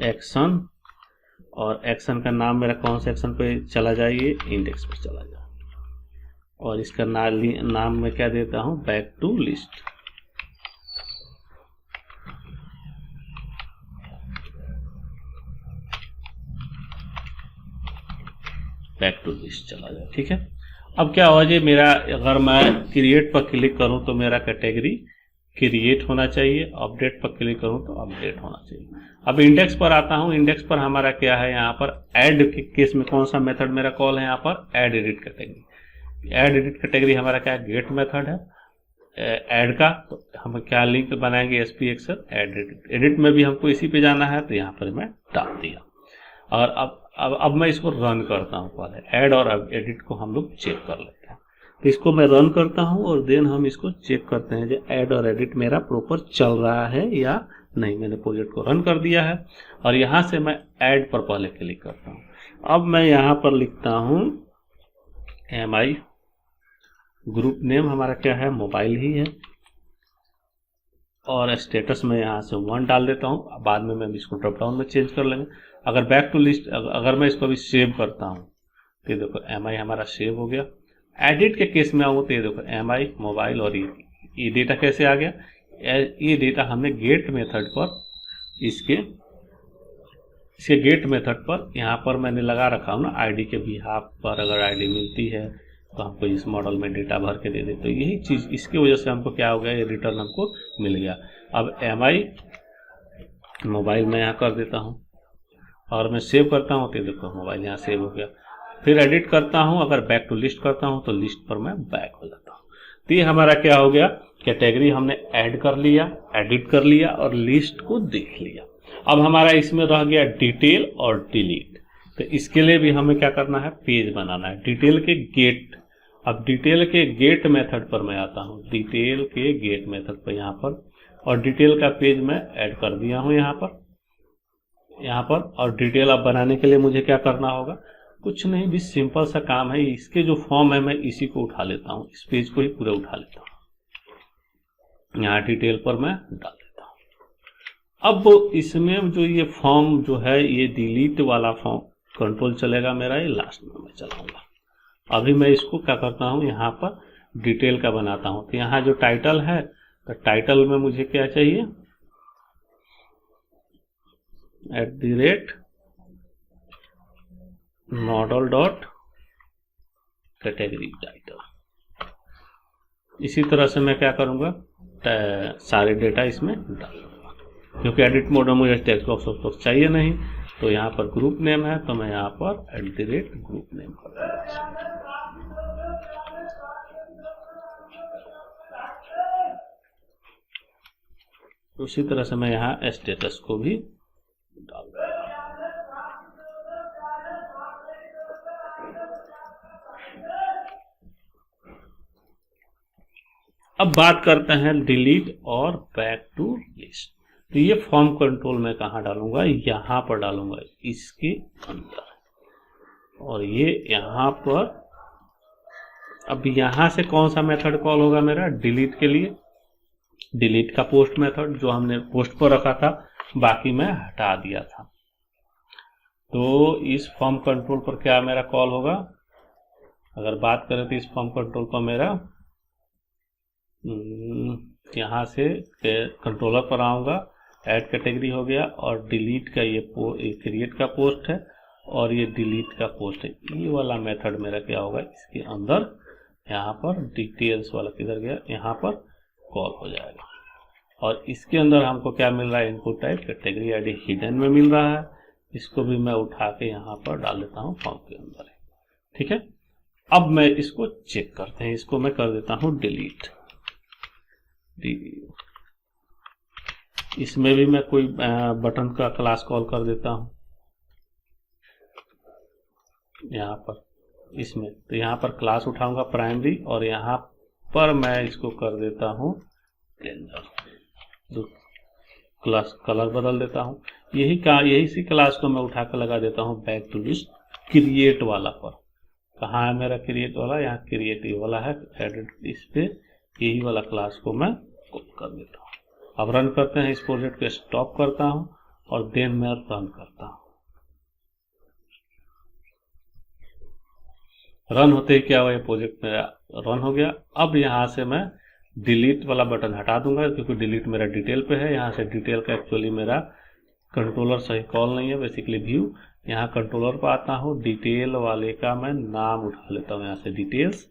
एक्शन, और एक्शन का नाम मेरा कौन से एक्शन पे चला जाए, ये इंडेक्स पे चला जाए, और इसका नाम मैं क्या देता हूँ, back to list. Back to list चला जाए, ठीक है। अब क्या हो जाए मेरा, अगर मैं क्रिएट पर क्लिक करूं तो मेरा कैटेगरी क्रिएट होना चाहिए, अपडेट पर क्लिक करूं तो अपडेट होना चाहिए। अब इंडेक्स पर आता हूं, इंडेक्स पर हमारा क्या है, यहाँ पर ऐड के केस में कौन सा मेथड मेरा कॉल है, यहाँ पर add edit category. Add edit category हमारा क्या है, गेट मेथड है ऐड का। तो हम क्या लिंक बनाएंगे, SP action add edit. Edit में भी हमको इसी पे जाना है तो यहाँ पर मैं डाल दिया। और अब मैं इसको रन करता हूँ। पहले ऐड और एडिट को हम लोग चेक कर लेते हैं। तो इसको मैं रन करता हूँ और देन हम इसको चेक करते हैं जो ऐड और एडिट मेरा प्रॉपर चल रहा है या नहीं। मैंने प्रोजेक्ट को रन कर दिया है और यहाँ से मैं ऐड पर पहले क्लिक करता हूँ। अब मैं यहाँ पर लिखता हूँ MI, ग्रुप नेम हमारा क्या है, मोबाइल ही है, और स्टेटस में यहाँ से 1 डाल देता हूँ। बाद में मैं इसको ड्रॉप डाउन में चेंज कर लेंगे। अगर बैक टू लिस्ट, अगर मैं इसको भी सेव करता हूँ तो ये देखो MI हमारा सेव हो गया। एडिट के केस में आऊँ तो ये देखो MI मोबाइल और ये ये डेटा कैसे आ गया? ये डेटा हमने गेट मेथड पर इसके गेट मेथड पर यहाँ पर मैंने लगा रखा हूँ ना, आईडी के बिहाफ पर अगर आईडी मिलती है तो हमको इस मॉडल में डेटा भर के दे दे। तो यही चीज़ इसकी वजह से हमको क्या हो गया, ये रिटर्न हमको मिल गया। अब MI मोबाइल में यहाँ कर देता हूँ और मैं सेव करता हूँ तो देखो मोबाइल यहाँ सेव हो गया। फिर एडिट करता हूँ, अगर बैक टू लिस्ट करता हूँ तो लिस्ट पर मैं बैक हो जाता हूँ। तो ये हमारा क्या हो गया, कैटेगरी हमने ऐड कर लिया, एडिट कर लिया और लिस्ट को देख लिया। अब हमारा इसमें रह गया डिटेल और डिलीट। तो इसके लिए भी हमें क्या करना है, पेज बनाना है डिटेल के गेट। अब डिटेल के गेट मेथड पर मैं आता हूँ, डिटेल के गेट मेथड पर यहाँ पर, और डिटेल का पेज मैं ऐड कर दिया हूँ यहाँ पर। और डिटेल अब बनाने के लिए मुझे क्या करना होगा, कुछ नहीं, भी सिंपल सा काम है। इसके जो फॉर्म है मैं इसी को उठा लेता हूँ, इस पेज को ही पूरा उठा लेता हूँ, यहाँ डिटेल पर मैं डाल देता हूँ। अब इसमें जो ये फॉर्म जो है, ये डिलीट वाला फॉर्म कंट्रोल चलेगा मेरा, ये लास्ट में मैं चलाऊंगा। अभी मैं इसको क्या करता हूँ, यहाँ पर डिटेल का बनाता हूँ। तो यहाँ जो टाइटल है, तो टाइटल में मुझे क्या चाहिए, @model.category टाइटल। इसी तरह से मैं क्या करूँगा, सारे डेटा इसमें डाल दूंगा, क्योंकि एडिट मोड में मुझे टेक्स्ट बॉक्स चाहिए नहीं। तो यहाँ पर ग्रुप नेम है, तो मैं यहाँ पर @ग्रुप नेम कर दूंगा। उसी तरह से मैं यहाँ स्टेटस को भी डाल दूंगा। अब बात करते हैं डिलीट और बैक टू लिस्ट। तो ये फॉर्म कंट्रोल में कहाँ डालूंगा, यहाँ पर डालूंगा, इसके अंदर, और ये यहाँ पर। अब यहाँ से कौन सा मेथड कॉल होगा मेरा, डिलीट के लिए डिलीट का पोस्ट मेथड, जो हमने पोस्ट पर रखा था, बाकी मैं हटा दिया था। तो इस फॉर्म कंट्रोल पर क्या मेरा कॉल होगा, अगर बात करें तो इस फॉर्म कंट्रोल पर मेरा यहाँ से कंट्रोलर पर आऊँगा, ऐड कैटेगरी हो गया, और डिलीट का ये क्रिएट का पोस्ट है और ये डिलीट का पोस्ट है। ये वाला मेथड मेरा क्या होगा, इसके अंदर यहाँ पर डिटेल्स वाला किधर गया, यहाँ पर कॉल हो जाएगा। और इसके अंदर हमको क्या मिल रहा है, input type category ID hidden में मिल रहा है। इसको भी मैं उठा के यहाँ पर डाल देता हूँ फॉर्म के अंदर, ठीक है। अब मैं इसको चेक करते हैं, इसको मैं कर देता हूँ डिलीट। इसमें भी मैं कोई बटन का क्लास कॉल कर देता हूँ यहाँ पर, इसमें तो यहाँ पर क्लास उठाऊंगा प्राइमरी, और यहाँ पर मैं इसको कर देता हूँ रेंजर, क्लास कलर बदल देता हूँ। यही सी क्लास को मैं उठा कर लगा देता हूँ बैक टू लिस्ट क्रिएट वाला पर। कहाँ है मेरा क्रिएट वाला, यहाँ क्रिएटिव वाला है, एडिट इस पे यही वाला क्लास को मैं कॉल कर देता हूँ। अब रन करते हैं, इस प्रोजेक्ट को स्टॉप करता हूँ और देन मैं रन करता हूँ। रन होते ही क्या हुआ, ये प्रोजेक्ट मेरा रन हो गया। अब यहाँ से मैं डिलीट वाला बटन हटा दूंगा, क्योंकि डिलीट मेरा डिटेल पे है। यहाँ से डिटेल का एक्चुअली मेरा कंट्रोलर सही कॉल नहीं है, बेसिकली व्यू। यहाँ कंट्रोलर पर आता हूँ, डिटेल वाले का मैं नाम उठा लेता हूँ यहाँ से डिटेल्स,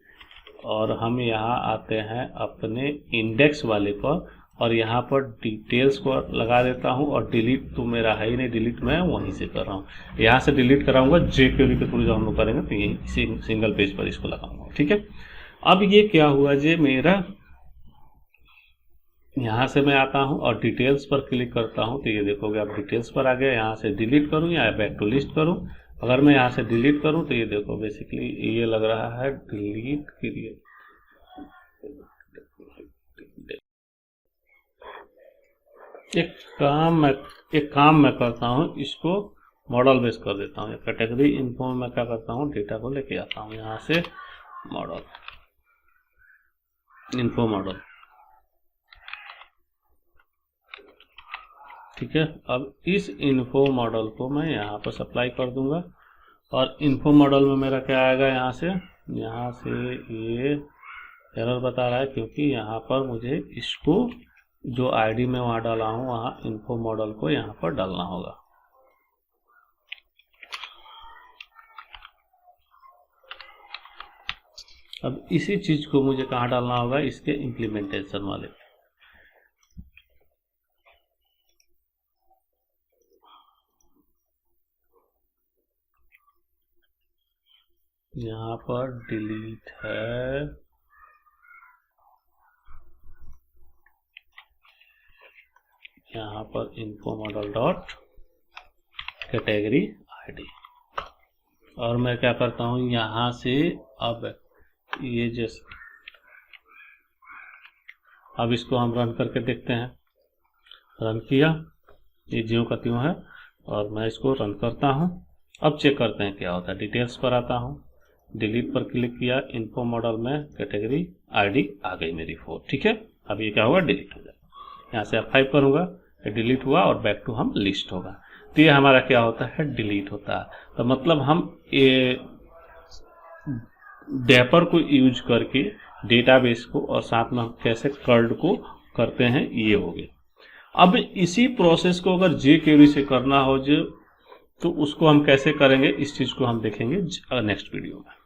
और हम यहाँ आते हैं अपने इंडेक्स वाले पर, और यहाँ पर डिटेल्स को लगा देता हूँ। और डिलीट तो मेरा है ही नहीं, डिलीट मैं वहीं से कर रहा हूँ। यहाँ से डिलीट कराऊंगा jQuery के थ्रू, जब हम लोग करेंगे तो यही सिंगल पेज पर इसको लगाऊंगा, ठीक है। अब ये क्या हुआ जी, मेरा यहाँ से मैं आता हूँ और डिटेल्स पर क्लिक करता हूँ, तो ये देखोगे अब डिटेल्स पर आ गया। यहाँ से डिलीट करूँ या बैक टू लिस्ट करूँ, अगर मैं यहाँ से डिलीट करूँ तो ये देखो बेसिकली ये लग रहा है डिलीट क्रिएट। एक काम मैं करता हूँ, इसको मॉडल बेस कर देता हूँ। कैटेगरी इन्फो में मैं क्या करता हूँ, डेटा को लेके आता हूँ यहाँ से मॉडल, इन्फो मॉडल, ठीक है। अब इस इन्फो मॉडल को मैं यहाँ पर सप्लाई कर दूंगा, और इन्फो मॉडल में मेरा क्या आएगा, यहाँ से ये एरर बता रहा है क्योंकि यहाँ पर मुझे इसको जो आईडी में वहाँ डाला हूँ वहाँ इन्फो मॉडल को यहाँ पर डालना होगा। अब इसी चीज को मुझे कहाँ डालना होगा, इसके इम्प्लीमेंटेशन वाले। यहाँ पर डिलीट है, यहाँ पर info model dot category ID, और मैं क्या करता हूँ यहाँ से अब ये जैसे अब इसको हम रन करके देखते हैं। रन किया, ये ज्यों का त्यों है, और मैं इसको रन करता हूँ। अब चेक करते हैं क्या होता है। डिटेल्स पर आता हूँ, डिलीट पर क्लिक किया, इन्फो मॉडल में कैटेगरी आईडी आ गई मेरी 4। ठीक है, अब ये क्या होगा, डिलीट हो जाएगा। यहाँ से F5 करूँगा, डिलीट हुआ और बैक टू हम लिस्ट होगा। तो ये हमारा क्या होता है, डिलीट होता है। तो मतलब हम ये डैपर को यूज करके डेटाबेस को और साथ में हम कैसे कर्ल को करते हैं, ये हो गया। अब इसी प्रोसेस को अगर jQuery से करना हो तो उसको हम कैसे करेंगे, इस चीज को हम देखेंगे नेक्स्ट वीडियो में।